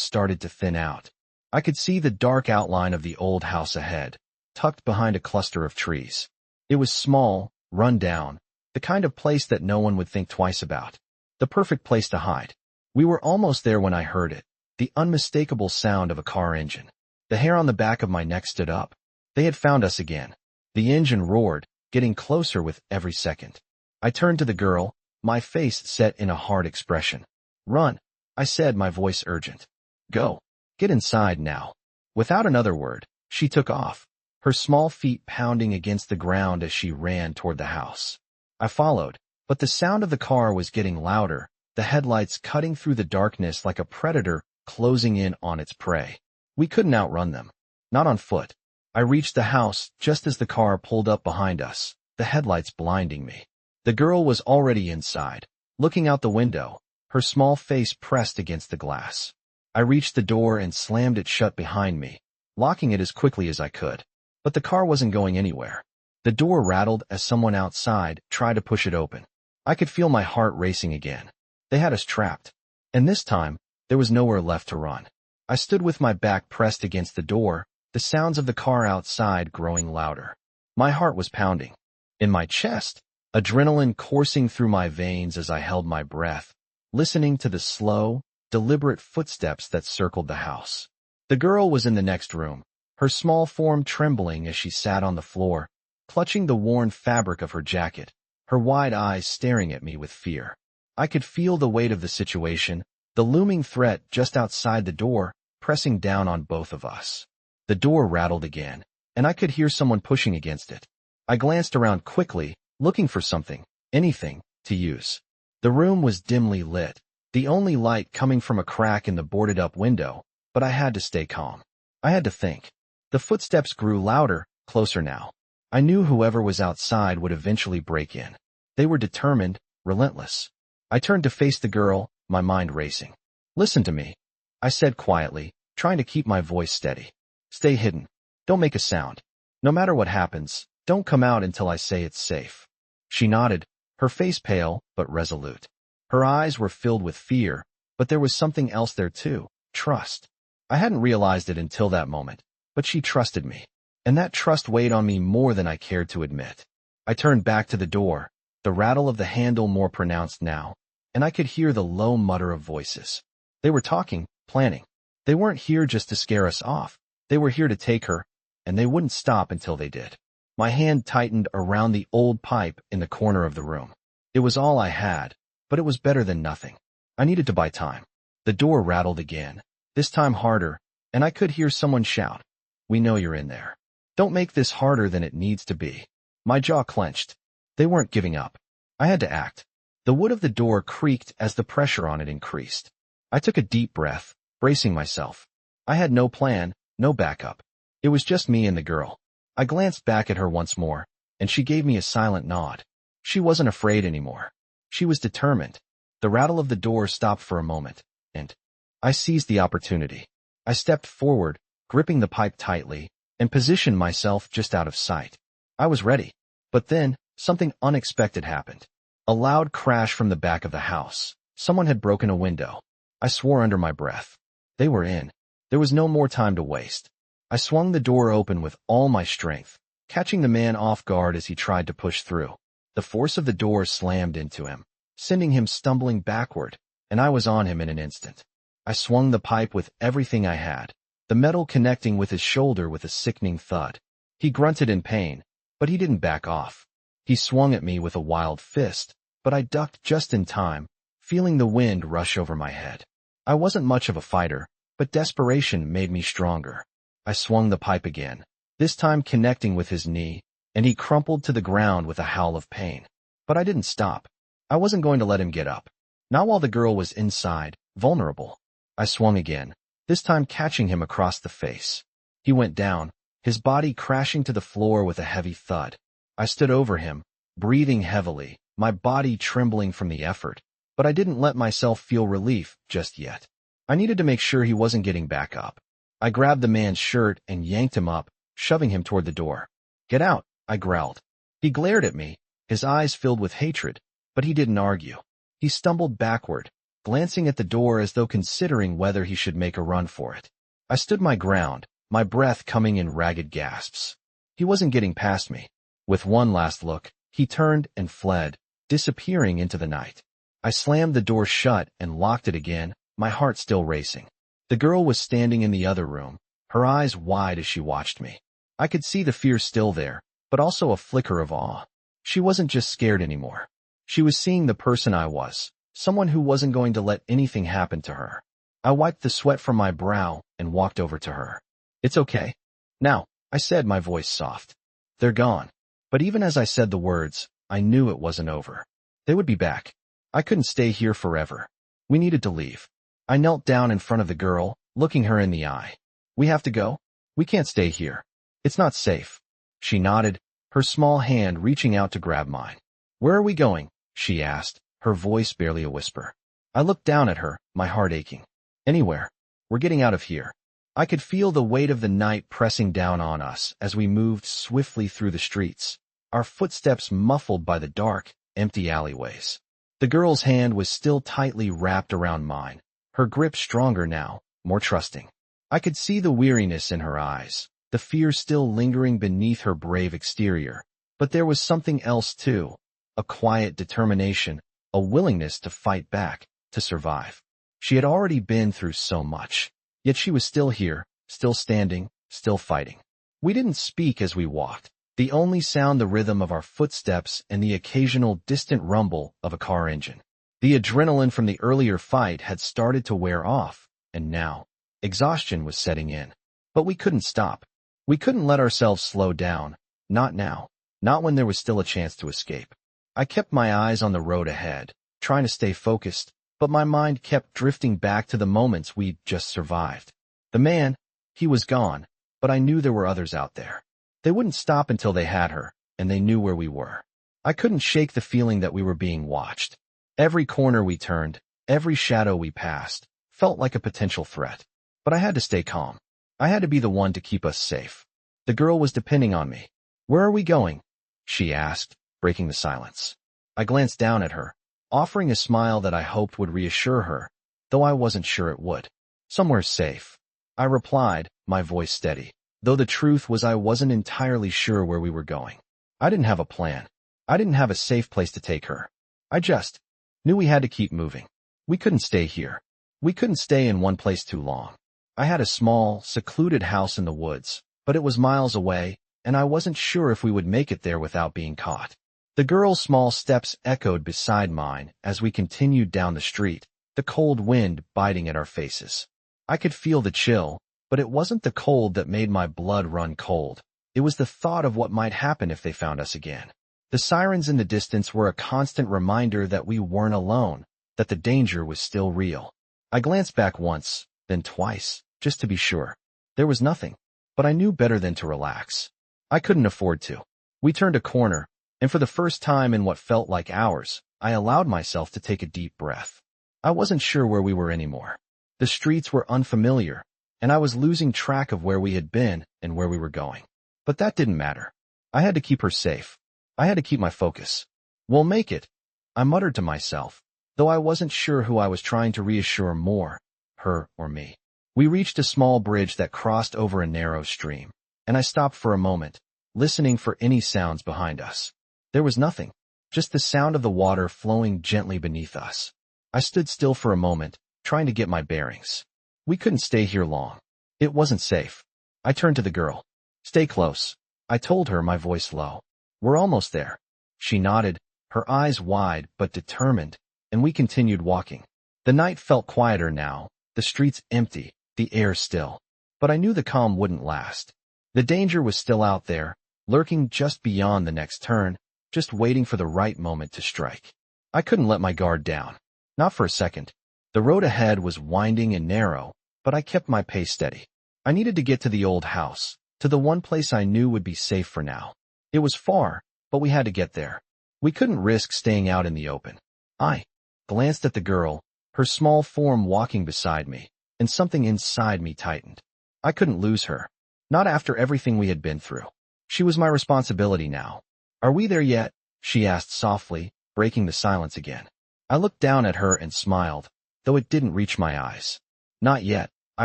started to thin out. I could see the dark outline of the old house ahead, tucked behind a cluster of trees. It was small, run down, the kind of place that no one would think twice about. The perfect place to hide. We were almost there when I heard it, the unmistakable sound of a car engine. The hair on the back of my neck stood up. They had found us again. The engine roared, getting closer with every second. I turned to the girl, my face set in a hard expression. "Run," I said, my voice urgent. "Go. Get inside now." Without another word, she took off, her small feet pounding against the ground as she ran toward the house. I followed, but the sound of the car was getting louder, the headlights cutting through the darkness like a predator closing in on its prey. We couldn't outrun them. Not on foot. I reached the house just as the car pulled up behind us, the headlights blinding me. The girl was already inside, looking out the window, her small face pressed against the glass. I reached the door and slammed it shut behind me, locking it as quickly as I could. But the car wasn't going anywhere. The door rattled as someone outside tried to push it open. I could feel my heart racing again. They had us trapped. And this time, there was nowhere left to run. I stood with my back pressed against the door, the sounds of the car outside growing louder. My heart was pounding. In my chest, adrenaline coursing through my veins as I held my breath, listening to the slow, deliberate footsteps that circled the house. The girl was in the next room, her small form trembling as she sat on the floor, clutching the worn fabric of her jacket, her wide eyes staring at me with fear. I could feel the weight of the situation, the looming threat just outside the door, pressing down on both of us. The door rattled again, and I could hear someone pushing against it. I glanced around quickly, looking for something, anything, to use. The room was dimly lit, the only light coming from a crack in the boarded-up window, but I had to stay calm. I had to think. The footsteps grew louder, closer now. I knew whoever was outside would eventually break in. They were determined, relentless. I turned to face the girl, my mind racing. "Listen to me," I said quietly, trying to keep my voice steady. "Stay hidden. Don't make a sound. No matter what happens, don't come out until I say it's safe." She nodded, her face pale but resolute. Her eyes were filled with fear, but there was something else there too, trust. I hadn't realized it until that moment, but she trusted me, and that trust weighed on me more than I cared to admit. I turned back to the door, the rattle of the handle more pronounced now, and I could hear the low mutter of voices. They were talking, planning. They weren't here just to scare us off. They were here to take her, and they wouldn't stop until they did. My hand tightened around the old pipe in the corner of the room. It was all I had, but it was better than nothing. I needed to buy time. The door rattled again, this time harder, and I could hear someone shout, "We know you're in there. Don't make this harder than it needs to be." My jaw clenched. They weren't giving up. I had to act. The wood of the door creaked as the pressure on it increased. I took a deep breath, bracing myself. I had no plan, no backup. It was just me and the girl. I glanced back at her once more, and she gave me a silent nod. She wasn't afraid anymore. She was determined. The rattle of the door stopped for a moment, and I seized the opportunity. I stepped forward, gripping the pipe tightly, and positioned myself just out of sight. I was ready. But then, something unexpected happened. A loud crash from the back of the house. Someone had broken a window. I swore under my breath. They were in. There was no more time to waste. I swung the door open with all my strength, catching the man off guard as he tried to push through. The force of the door slammed into him, sending him stumbling backward, and I was on him in an instant. I swung the pipe with everything I had, the metal connecting with his shoulder with a sickening thud. He grunted in pain, but he didn't back off. He swung at me with a wild fist, but I ducked just in time, feeling the wind rush over my head. I wasn't much of a fighter, but desperation made me stronger. I swung the pipe again, this time connecting with his knee, and he crumpled to the ground with a howl of pain. But I didn't stop. I wasn't going to let him get up. Not while the girl was inside, vulnerable. I swung again, this time catching him across the face. He went down, his body crashing to the floor with a heavy thud. I stood over him, breathing heavily, my body trembling from the effort, but I didn't let myself feel relief just yet. I needed to make sure he wasn't getting back up. I grabbed the man's shirt and yanked him up, shoving him toward the door. "Get out," I growled. He glared at me, his eyes filled with hatred, but he didn't argue. He stumbled backward, glancing at the door as though considering whether he should make a run for it. I stood my ground, my breath coming in ragged gasps. He wasn't getting past me. With one last look, he turned and fled, disappearing into the night. I slammed the door shut and locked it again, my heart still racing. The girl was standing in the other room, her eyes wide as she watched me. I could see the fear still there, but also a flicker of awe. She wasn't just scared anymore. She was seeing the person I was, someone who wasn't going to let anything happen to her. I wiped the sweat from my brow and walked over to her. "It's okay. Now," I said, my voice soft. "They're gone." But even as I said the words, I knew it wasn't over. They would be back. I couldn't stay here forever. We needed to leave. I knelt down in front of the girl, looking her in the eye. "We have to go. We can't stay here. It's not safe." She nodded, her small hand reaching out to grab mine. "Where are we going?" she asked, her voice barely a whisper. I looked down at her, my heart aching. "Anywhere. We're getting out of here." I could feel the weight of the night pressing down on us as we moved swiftly through the streets, our footsteps muffled by the dark, empty alleyways. The girl's hand was still tightly wrapped around mine, her grip stronger now, more trusting. I could see the weariness in her eyes, the fear still lingering beneath her brave exterior. But there was something else too, a quiet determination, a willingness to fight back, to survive. She had already been through so much, yet she was still here, still standing, still fighting. We didn't speak as we walked. The only sound the rhythm of our footsteps and the occasional distant rumble of a car engine. The adrenaline from the earlier fight had started to wear off, and now, exhaustion was setting in. But we couldn't stop. We couldn't let ourselves slow down, not now, not when there was still a chance to escape. I kept my eyes on the road ahead, trying to stay focused, but my mind kept drifting back to the moments we'd just survived. The man, he was gone, but I knew there were others out there. They wouldn't stop until they had her, and they knew where we were. I couldn't shake the feeling that we were being watched. Every corner we turned, every shadow we passed, felt like a potential threat. But I had to stay calm. I had to be the one to keep us safe. The girl was depending on me. "Where are we going?" she asked, breaking the silence. I glanced down at her, offering a smile that I hoped would reassure her, though I wasn't sure it would. "Somewhere safe," I replied, my voice steady, though the truth was I wasn't entirely sure where we were going. I didn't have a plan. I didn't have a safe place to take her. I just knew we had to keep moving. We couldn't stay here. We couldn't stay in one place too long. I had a small, secluded house in the woods, but it was miles away, and I wasn't sure if we would make it there without being caught. The girl's small steps echoed beside mine as we continued down the street, the cold wind biting at our faces. I could feel the chill, But it wasn't the cold that made my blood run cold. It was the thought of what might happen if they found us again. The sirens in the distance were a constant reminder that we weren't alone, that the danger was still real. I glanced back once, then twice, just to be sure. There was nothing, but I knew better than to relax. I couldn't afford to. We turned a corner, and for the first time in what felt like hours, I allowed myself to take a deep breath. I wasn't sure where we were anymore. The streets were unfamiliar, and I was losing track of where we had been and where we were going. But that didn't matter. I had to keep her safe. I had to keep my focus. "We'll make it," I muttered to myself, though I wasn't sure who I was trying to reassure more, her or me. We reached a small bridge that crossed over a narrow stream, and I stopped for a moment, listening for any sounds behind us. There was nothing, just the sound of the water flowing gently beneath us. I stood still for a moment, trying to get my bearings. We couldn't stay here long. It wasn't safe. I turned to the girl. "Stay close," I told her, my voice low. "We're almost there." She nodded, her eyes wide but determined, and we continued walking. The night felt quieter now, the streets empty, the air still. But I knew the calm wouldn't last. The danger was still out there, lurking just beyond the next turn, just waiting for the right moment to strike. I couldn't let my guard down. Not for a second. The road ahead was winding and narrow, but I kept my pace steady. I needed to get to the old house, to the one place I knew would be safe for now. It was far, but we had to get there. We couldn't risk staying out in the open. I glanced at the girl, her small form walking beside me, and something inside me tightened. I couldn't lose her. Not after everything we had been through. She was my responsibility now. "Are we there yet?" she asked softly, breaking the silence again. I looked down at her and smiled, though it didn't reach my eyes. "Not yet," I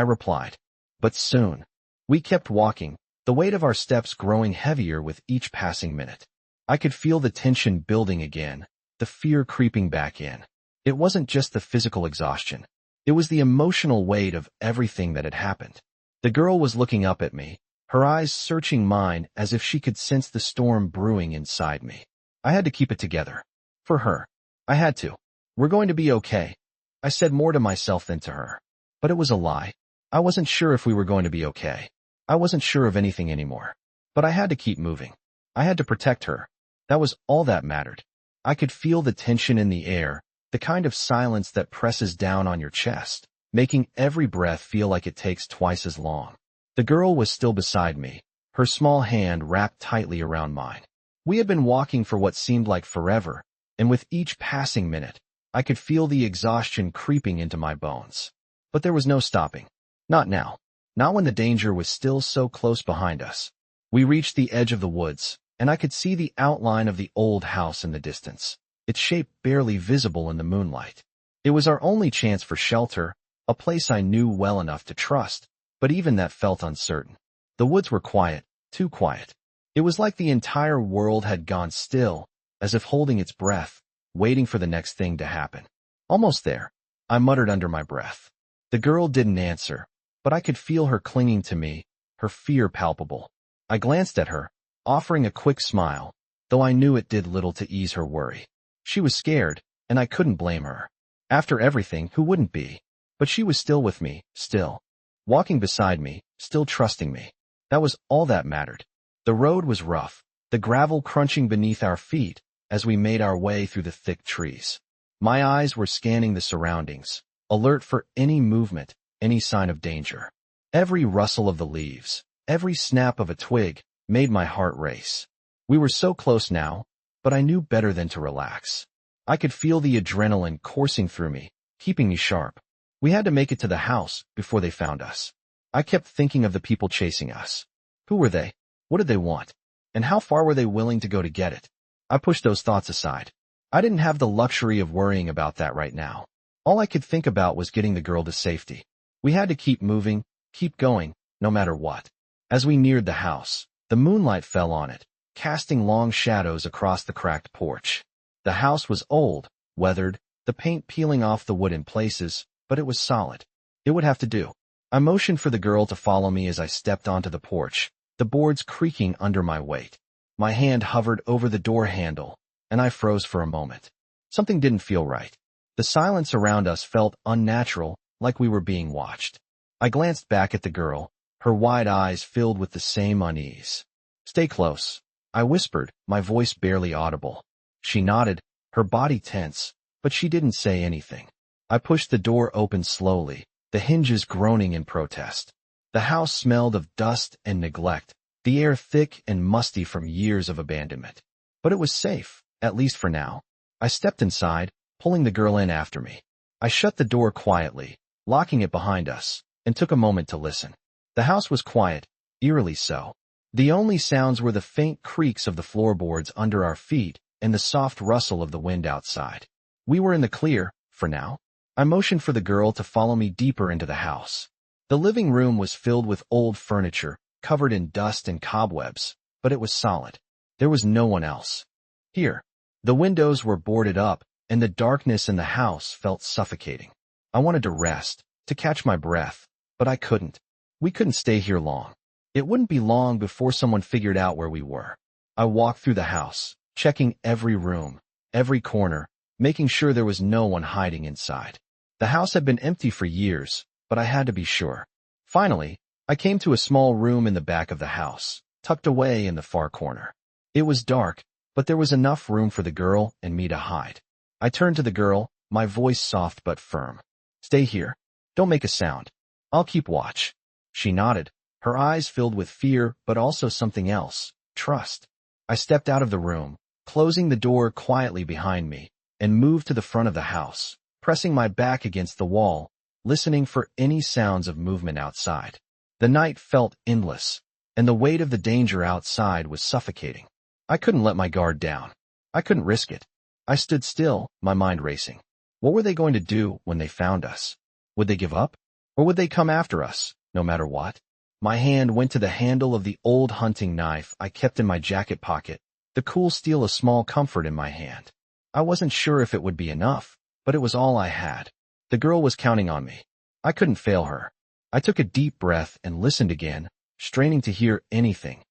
replied. "But soon." We kept walking, the weight of our steps growing heavier with each passing minute. I could feel the tension building again, the fear creeping back in. It wasn't just the physical exhaustion. It was the emotional weight of everything that had happened. The girl was looking up at me, her eyes searching mine as if she could sense the storm brewing inside me. I had to keep it together. For her. I had to. "We're going to be okay," I said, more to myself than to her. But it was a lie. I wasn't sure if we were going to be okay. I wasn't sure of anything anymore. But I had to keep moving. I had to protect her. That was all that mattered. I could feel the tension in the air, the kind of silence that presses down on your chest, making every breath feel like it takes twice as long. The girl was still beside me, her small hand wrapped tightly around mine. We had been walking for what seemed like forever, and with each passing minute, I could feel the exhaustion creeping into my bones. But there was no stopping. Not now. Not when the danger was still so close behind us. We reached the edge of the woods, and I could see the outline of the old house in the distance, its shape barely visible in the moonlight. It was our only chance for shelter, a place I knew well enough to trust, but even that felt uncertain. The woods were quiet, too quiet. It was like the entire world had gone still, as if holding its breath, waiting for the next thing to happen. "Almost there," I muttered under my breath. The girl didn't answer, but I could feel her clinging to me, her fear palpable. I glanced at her, offering a quick smile, though I knew it did little to ease her worry. She was scared, and I couldn't blame her. After everything, who wouldn't be? But she was still with me, still. Walking beside me, still trusting me. That was all that mattered. The road was rough, the gravel crunching beneath our feet as we made our way through the thick trees. My eyes were scanning the surroundings, alert for any movement, any sign of danger. Every rustle of the leaves, every snap of a twig, made my heart race. We were so close now, but I knew better than to relax. I could feel the adrenaline coursing through me, keeping me sharp. We had to make it to the house before they found us. I kept thinking of the people chasing us. Who were they? What did they want? And how far were they willing to go to get it? I pushed those thoughts aside. I didn't have the luxury of worrying about that right now. All I could think about was getting the girl to safety. We had to keep moving, keep going, no matter what. As we neared the house, the moonlight fell on it, casting long shadows across the cracked porch. The house was old, weathered, the paint peeling off the wood in places, but it was solid. It would have to do. I motioned for the girl to follow me as I stepped onto the porch, the boards creaking under my weight. My hand hovered over the door handle, and I froze for a moment. Something didn't feel right. The silence around us felt unnatural, like we were being watched. I glanced back at the girl, her wide eyes filled with the same unease. "Stay close," I whispered, my voice barely audible. She nodded, her body tense, but she didn't say anything. I pushed the door open slowly, the hinges groaning in protest. The house smelled of dust and neglect, the air thick and musty from years of abandonment. But it was safe, at least for now. I stepped inside, pulling the girl in after me. I shut the door quietly, locking it behind us, and took a moment to listen. The house was quiet, eerily so. The only sounds were the faint creaks of the floorboards under our feet and the soft rustle of the wind outside. We were in the clear, for now. I motioned for the girl to follow me deeper into the house. The living room was filled with old furniture, covered in dust and cobwebs, but it was solid. There was no one else here. The windows were boarded up, and the darkness in the house felt suffocating. I wanted to rest, to catch my breath, but I couldn't. We couldn't stay here long. It wouldn't be long before someone figured out where we were. I walked through the house, checking every room, every corner, making sure there was no one hiding inside. The house had been empty for years, but I had to be sure. Finally, I came to a small room in the back of the house, tucked away in the far corner. It was dark, but there was enough room for the girl and me to hide. I turned to the girl, my voice soft but firm. "Stay here. Don't make a sound. I'll keep watch." She nodded, her eyes filled with fear but also something else, trust. I stepped out of the room, closing the door quietly behind me, and moved to the front of the house, pressing my back against the wall, listening for any sounds of movement outside. The night felt endless, and the weight of the danger outside was suffocating. I couldn't let my guard down. I couldn't risk it. I stood still, my mind racing. What were they going to do when they found us? Would they give up? Or would they come after us, no matter what? My hand went to the handle of the old hunting knife I kept in my jacket pocket, the cool steel a small comfort in my hand. I wasn't sure if it would be enough, but it was all I had. The girl was counting on me. I couldn't fail her. I took a deep breath and listened again, straining to hear anything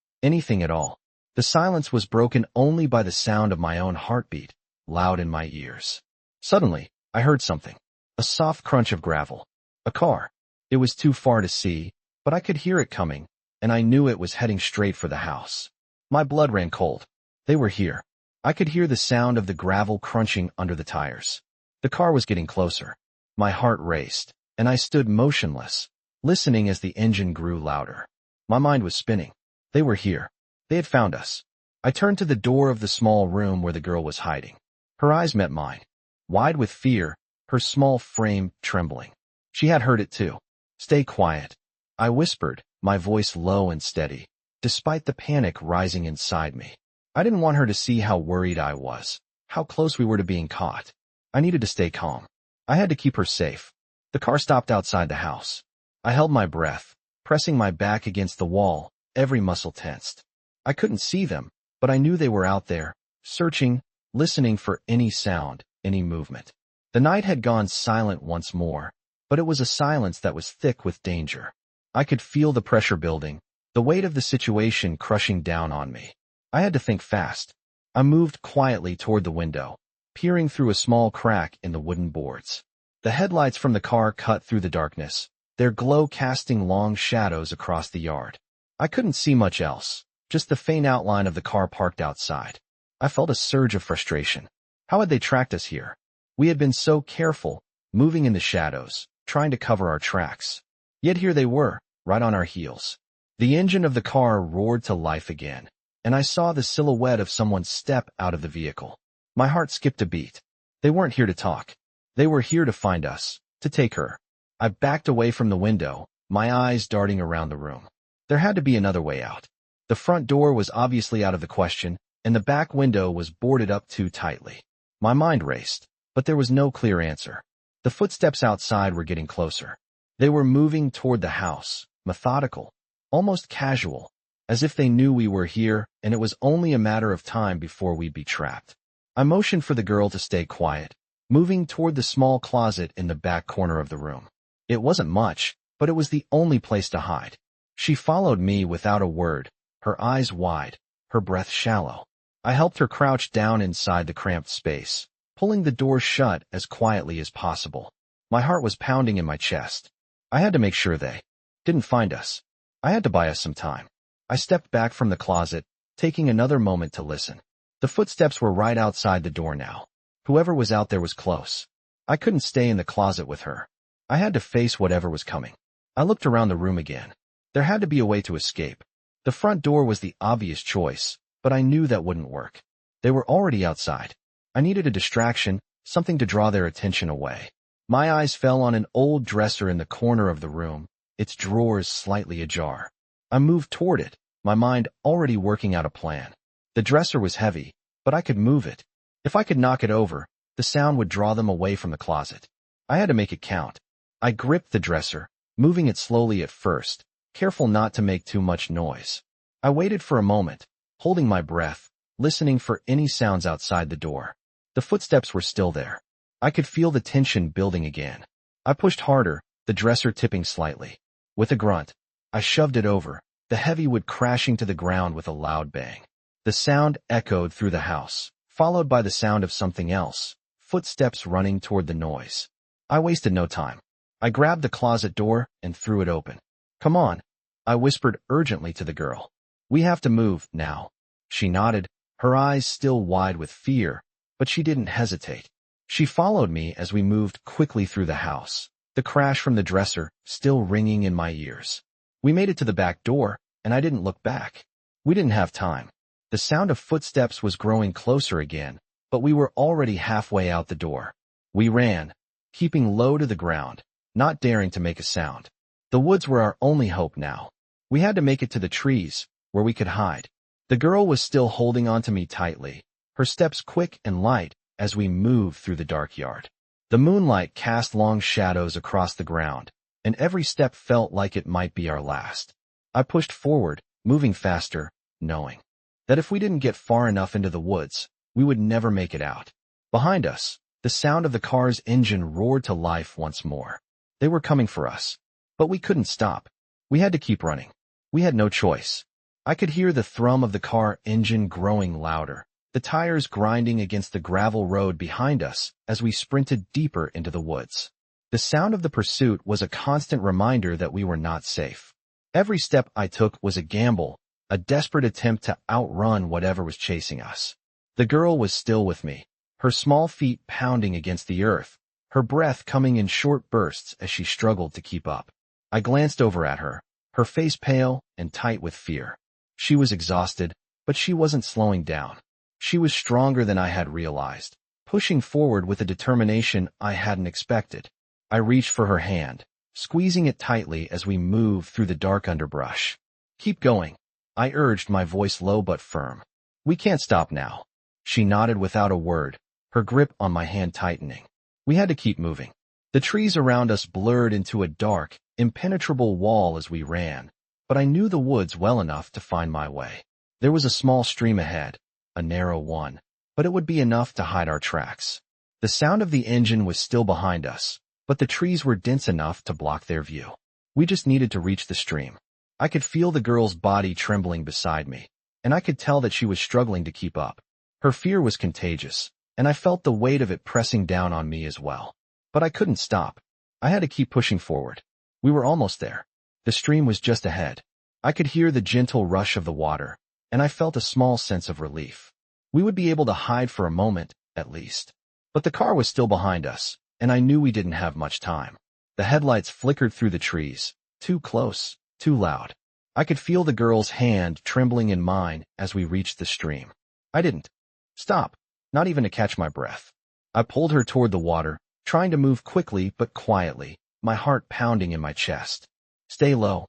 at all. The silence was broken only by the sound of my own heartbeat, loud in my ears. Suddenly, I heard something. A soft crunch of gravel. A car. It was too far to see, but I could hear it coming, and I knew it was heading straight for the house. My blood ran cold. They were here. I could hear the sound of the gravel crunching under the tires. The car was getting closer. My heart raced, and I stood motionless, listening as the engine grew louder. My mind was spinning. They were here. They had found us. I turned to the door of the small room where the girl was hiding. Her eyes met mine, wide with fear, her small frame trembling. She had heard it too. "Stay quiet," I whispered, my voice low and steady, despite the panic rising inside me. I didn't want her to see how worried I was, how close we were to being caught. I needed to stay calm. I had to keep her safe. The car stopped outside the house. I held my breath, pressing my back against the wall, every muscle tensed. I couldn't see them, but I knew they were out there, searching, listening for any sound, any movement. The night had gone silent once more, but it was a silence that was thick with danger. I could feel the pressure building, the weight of the situation crushing down on me. I had to think fast. I moved quietly toward the window, peering through a small crack in the wooden boards. The headlights from the car cut through the darkness, their glow casting long shadows across the yard. I couldn't see much else, just the faint outline of the car parked outside. I felt a surge of frustration. How had they tracked us here? We had been so careful, moving in the shadows, trying to cover our tracks. Yet here they were, right on our heels. The engine of the car roared to life again, and I saw the silhouette of someone step out of the vehicle. My heart skipped a beat. They weren't here to talk. They were here to find us, to take her. I backed away from the window, my eyes darting around the room. There had to be another way out. The front door was obviously out of the question, and the back window was boarded up too tightly. My mind raced, but there was no clear answer. The footsteps outside were getting closer. They were moving toward the house, methodical, almost casual, as if they knew we were here and it was only a matter of time before we'd be trapped. I motioned for the girl to stay quiet, moving toward the small closet in the back corner of the room. It wasn't much, but it was the only place to hide. She followed me without a word, her eyes wide, her breath shallow. I helped her crouch down inside the cramped space, pulling the door shut as quietly as possible. My heart was pounding in my chest. I had to make sure they didn't find us. I had to buy us some time. I stepped back from the closet, taking another moment to listen. The footsteps were right outside the door now. Whoever was out there was close. I couldn't stay in the closet with her. I had to face whatever was coming. I looked around the room again. There had to be a way to escape. The front door was the obvious choice, but I knew that wouldn't work. They were already outside. I needed a distraction, something to draw their attention away. My eyes fell on an old dresser in the corner of the room, its drawers slightly ajar. I moved toward it, my mind already working out a plan. The dresser was heavy, but I could move it. If I could knock it over, the sound would draw them away from the closet. I had to make it count. I gripped the dresser, moving it slowly at first, careful not to make too much noise. I waited for a moment, holding my breath, listening for any sounds outside the door. The footsteps were still there. I could feel the tension building again. I pushed harder, the dresser tipping slightly. With a grunt, I shoved it over, the heavy wood crashing to the ground with a loud bang. The sound echoed through the house, followed by the sound of something else, footsteps running toward the noise. I wasted no time. I grabbed the closet door and threw it open. "Come on," I whispered urgently to the girl. "We have to move, now." She nodded, her eyes still wide with fear, but she didn't hesitate. She followed me as we moved quickly through the house, the crash from the dresser still ringing in my ears. We made it to the back door, and I didn't look back. We didn't have time. The sound of footsteps was growing closer again, but we were already halfway out the door. We ran, keeping low to the ground, not daring to make a sound. The woods were our only hope now. We had to make it to the trees, where we could hide. The girl was still holding on to me tightly, her steps quick and light as we moved through the dark yard. The moonlight cast long shadows across the ground, and every step felt like it might be our last. I pushed forward, moving faster, knowing that if we didn't get far enough into the woods, we would never make it out. Behind us, the sound of the car's engine roared to life once more. They were coming for us. But we couldn't stop. We had to keep running. We had no choice. I could hear the thrum of the car engine growing louder, the tires grinding against the gravel road behind us as we sprinted deeper into the woods. The sound of the pursuit was a constant reminder that we were not safe. Every step I took was a gamble, a desperate attempt to outrun whatever was chasing us. The girl was still with me, her small feet pounding against the earth, her breath coming in short bursts as she struggled to keep up. I glanced over at her, her face pale and tight with fear. She was exhausted, but she wasn't slowing down. She was stronger than I had realized, pushing forward with a determination I hadn't expected. I reached for her hand, squeezing it tightly as we moved through the dark underbrush. "Keep going," I urged, my voice low but firm. "We can't stop now." She nodded without a word, her grip on my hand tightening. We had to keep moving. The trees around us blurred into a dark, impenetrable wall as we ran, but I knew the woods well enough to find my way. There was a small stream ahead, a narrow one, but it would be enough to hide our tracks. The sound of the engine was still behind us, but the trees were dense enough to block their view. We just needed to reach the stream. I could feel the girl's body trembling beside me, and I could tell that she was struggling to keep up. Her fear was contagious, and I felt the weight of it pressing down on me as well. But I couldn't stop. I had to keep pushing forward. We were almost there. The stream was just ahead. I could hear the gentle rush of the water, and I felt a small sense of relief. We would be able to hide for a moment, at least. But the car was still behind us, and I knew we didn't have much time. The headlights flickered through the trees, too close, too loud. I could feel the girl's hand trembling in mine as we reached the stream. I didn't stop, not even to catch my breath. I pulled her toward the water, trying to move quickly but quietly, my heart pounding in my chest. "Stay low,"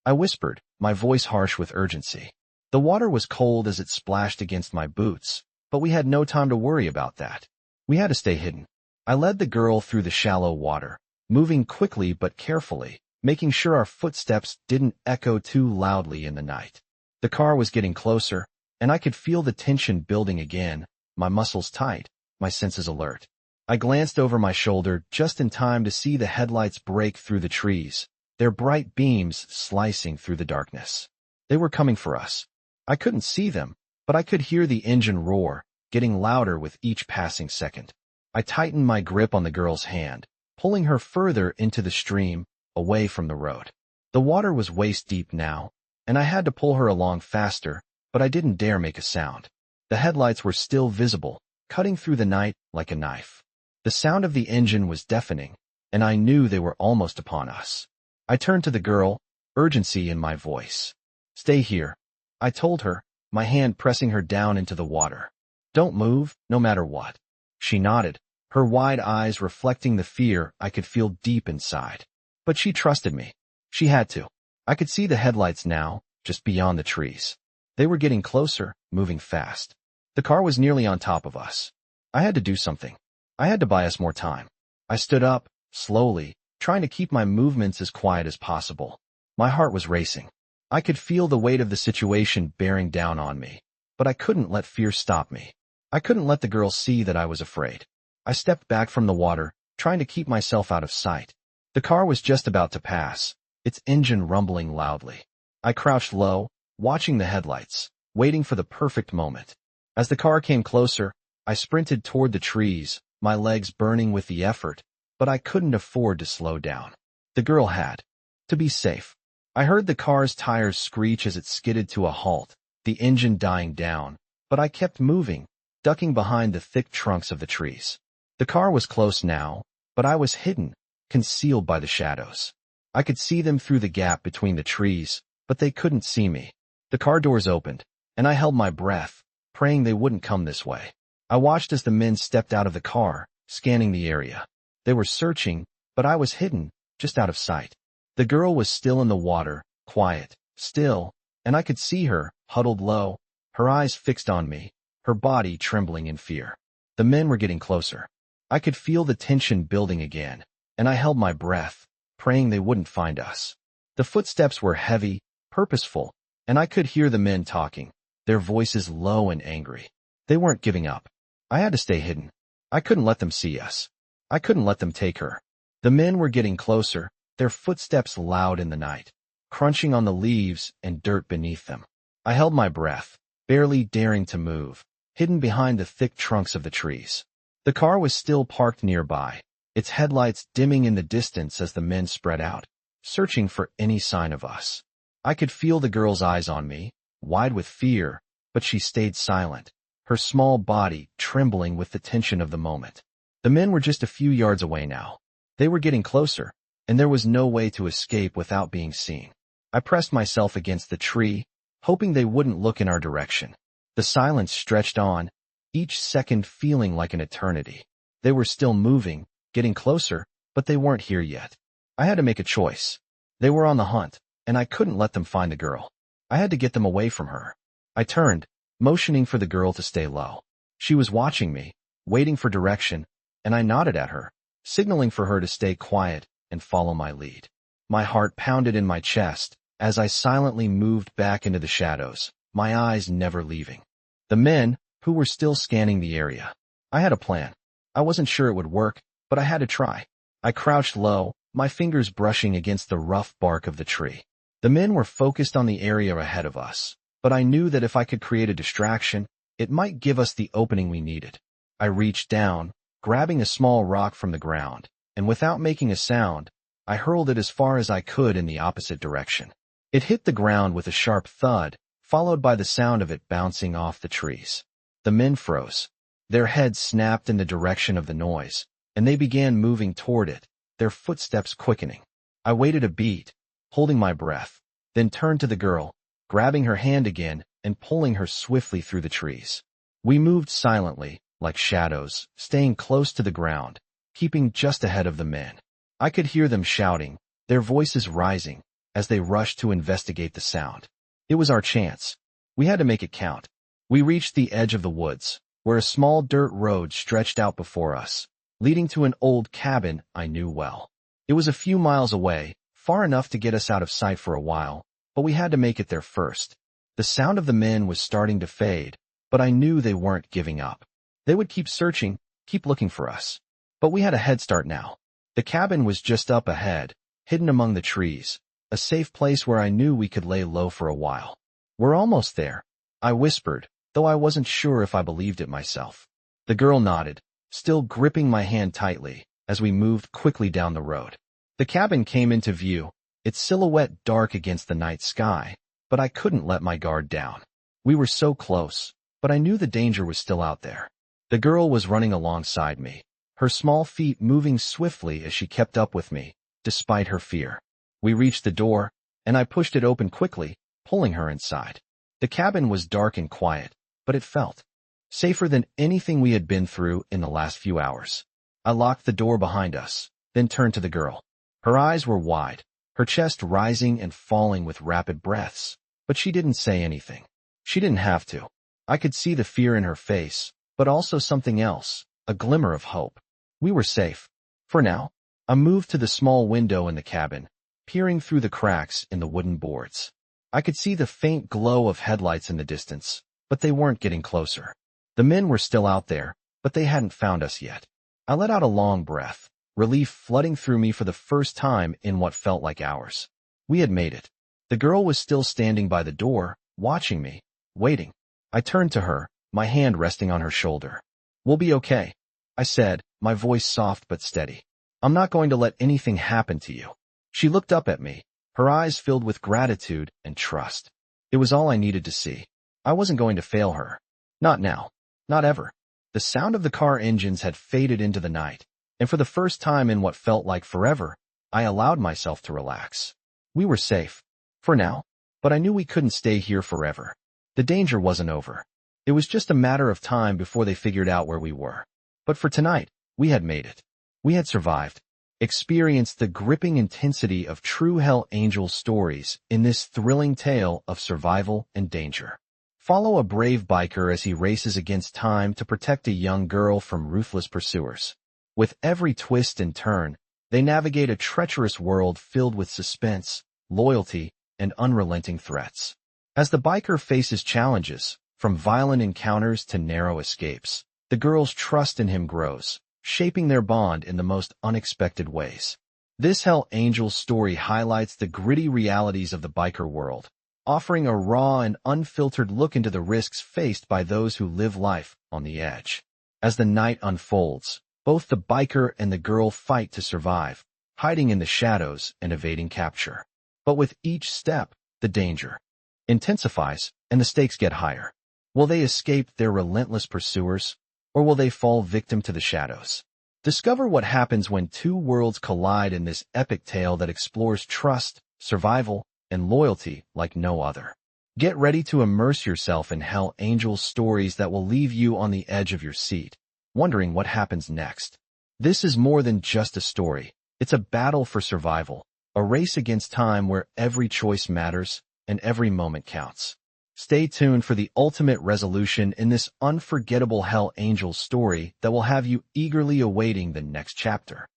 I whispered, my voice harsh with urgency. The water was cold as it splashed against my boots, but we had no time to worry about that. We had to stay hidden. I led the girl through the shallow water, moving quickly but carefully, making sure our footsteps didn't echo too loudly in the night. The car was getting closer, and I could feel the tension building again, my muscles tight, my senses alert. I glanced over my shoulder just in time to see the headlights break through the trees, their bright beams slicing through the darkness. They were coming for us. I couldn't see them, but I could hear the engine roar, getting louder with each passing second. I tightened my grip on the girl's hand, pulling her further into the stream, away from the road. The water was waist deep now, and I had to pull her along faster, but I didn't dare make a sound. The headlights were still visible, cutting through the night like a knife. The sound of the engine was deafening, and I knew they were almost upon us. I turned to the girl, urgency in my voice. "Stay here," I told her, my hand pressing her down into the water. "Don't move, no matter what." She nodded, her wide eyes reflecting the fear I could feel deep inside. But she trusted me. She had to. I could see the headlights now, just beyond the trees. They were getting closer, moving fast. The car was nearly on top of us. I had to do something. I had to buy us more time. I stood up, slowly, trying to keep my movements as quiet as possible. My heart was racing. I could feel the weight of the situation bearing down on me, but I couldn't let fear stop me. I couldn't let the girl see that I was afraid. I stepped back from the water, trying to keep myself out of sight. The car was just about to pass, its engine rumbling loudly. I crouched low, watching the headlights, waiting for the perfect moment. As the car came closer, I sprinted toward the trees, my legs burning with the effort, but I couldn't afford to slow down. The girl had to be safe. I heard the car's tires screech as it skidded to a halt, the engine dying down, but I kept moving, ducking behind the thick trunks of the trees. The car was close now, but I was hidden, concealed by the shadows. I could see them through the gap between the trees, but they couldn't see me. The car doors opened, and I held my breath, praying they wouldn't come this way. I watched as the men stepped out of the car, scanning the area. They were searching, but I was hidden, just out of sight. The girl was still in the water, quiet, still, and I could see her, huddled low, her eyes fixed on me, her body trembling in fear. The men were getting closer. I could feel the tension building again, and I held my breath, praying they wouldn't find us. The footsteps were heavy, purposeful, and I could hear the men talking, their voices low and angry. They weren't giving up. I had to stay hidden. I couldn't let them see us. I couldn't let them take her. The men were getting closer, their footsteps loud in the night, crunching on the leaves and dirt beneath them. I held my breath, barely daring to move, hidden behind the thick trunks of the trees. The car was still parked nearby, its headlights dimming in the distance as the men spread out, searching for any sign of us. I could feel the girl's eyes on me, wide with fear, but she stayed silent, her small body trembling with the tension of the moment. The men were just a few yards away now. They were getting closer, and there was no way to escape without being seen. I pressed myself against the tree, hoping they wouldn't look in our direction. The silence stretched on, each second feeling like an eternity. They were still moving, getting closer, but they weren't here yet. I had to make a choice. They were on the hunt, and I couldn't let them find the girl. I had to get them away from her. I turned, motioning for the girl to stay low. She was watching me, waiting for direction, and I nodded at her, signaling for her to stay quiet and follow my lead. My heart pounded in my chest as I silently moved back into the shadows, my eyes never leaving. The men, who were still scanning the area. I had a plan. I wasn't sure it would work, but I had to try. I crouched low, my fingers brushing against the rough bark of the tree. The men were focused on the area ahead of us, but I knew that if I could create a distraction, it might give us the opening we needed. I reached down, grabbing a small rock from the ground, and without making a sound, I hurled it as far as I could in the opposite direction. It hit the ground with a sharp thud, followed by the sound of it bouncing off the trees. The men froze. Their heads snapped in the direction of the noise, and they began moving toward it, their footsteps quickening. I waited a beat, holding my breath, then turned to the girl, grabbing her hand again and pulling her swiftly through the trees. We moved silently, like shadows, staying close to the ground, keeping just ahead of the men. I could hear them shouting, their voices rising, as they rushed to investigate the sound. It was our chance. We had to make it count. We reached the edge of the woods, where a small dirt road stretched out before us, leading to an old cabin I knew well. It was a few miles away, far enough to get us out of sight for a while, but we had to make it there first. The sound of the men was starting to fade, but I knew they weren't giving up. They would keep searching, keep looking for us. But we had a head start now. The cabin was just up ahead, hidden among the trees, a safe place where I knew we could lay low for a while. "We're almost there," I whispered, though I wasn't sure if I believed it myself. The girl nodded, still gripping my hand tightly, as we moved quickly down the road. The cabin came into view, its silhouette dark against the night sky, but I couldn't let my guard down. We were so close, but I knew the danger was still out there. The girl was running alongside me, her small feet moving swiftly as she kept up with me, despite her fear. We reached the door, and I pushed it open quickly, pulling her inside. The cabin was dark and quiet, but it felt safer than anything we had been through in the last few hours. I locked the door behind us, then turned to the girl. Her eyes were wide, her chest rising and falling with rapid breaths, but she didn't say anything. She didn't have to. I could see the fear in her face, but also something else, a glimmer of hope. We were safe. For now. I moved to the small window in the cabin, peering through the cracks in the wooden boards. I could see the faint glow of headlights in the distance, but they weren't getting closer. The men were still out there, but they hadn't found us yet. I let out a long breath, relief flooding through me for the first time in what felt like hours. We had made it. The girl was still standing by the door, watching me, waiting. I turned to her, my hand resting on her shoulder. "We'll be okay," I said, my voice soft but steady. "I'm not going to let anything happen to you." She looked up at me, her eyes filled with gratitude and trust. It was all I needed to see. I wasn't going to fail her. Not now. Not ever. The sound of the car engines had faded into the night, and for the first time in what felt like forever, I allowed myself to relax. We were safe. For now. But I knew we couldn't stay here forever. The danger wasn't over. It was just a matter of time before they figured out where we were. But for tonight, we had made it. We had survived. Experienced the gripping intensity of true Hell Angel stories in this thrilling tale of survival and danger. Follow a brave biker as he races against time to protect a young girl from ruthless pursuers. With every twist and turn, they navigate a treacherous world filled with suspense, loyalty, and unrelenting threats. As the biker faces challenges, from violent encounters to narrow escapes, the girl's trust in him grows, shaping their bond in the most unexpected ways. This Hell Angel story highlights the gritty realities of the biker world, offering a raw and unfiltered look into the risks faced by those who live life on the edge. As the night unfolds, both the biker and the girl fight to survive, hiding in the shadows and evading capture. But with each step, the danger intensifies and the stakes get higher. Will they escape their relentless pursuers, or will they fall victim to the shadows? Discover what happens when two worlds collide in this epic tale that explores trust, survival, and loyalty like no other. Get ready to immerse yourself in Hell Angel stories that will leave you on the edge of your seat, wondering what happens next. This is more than just a story. It's a battle for survival, a race against time where every choice matters and every moment counts. Stay tuned for the ultimate resolution in this unforgettable Hell Angel story that will have you eagerly awaiting the next chapter.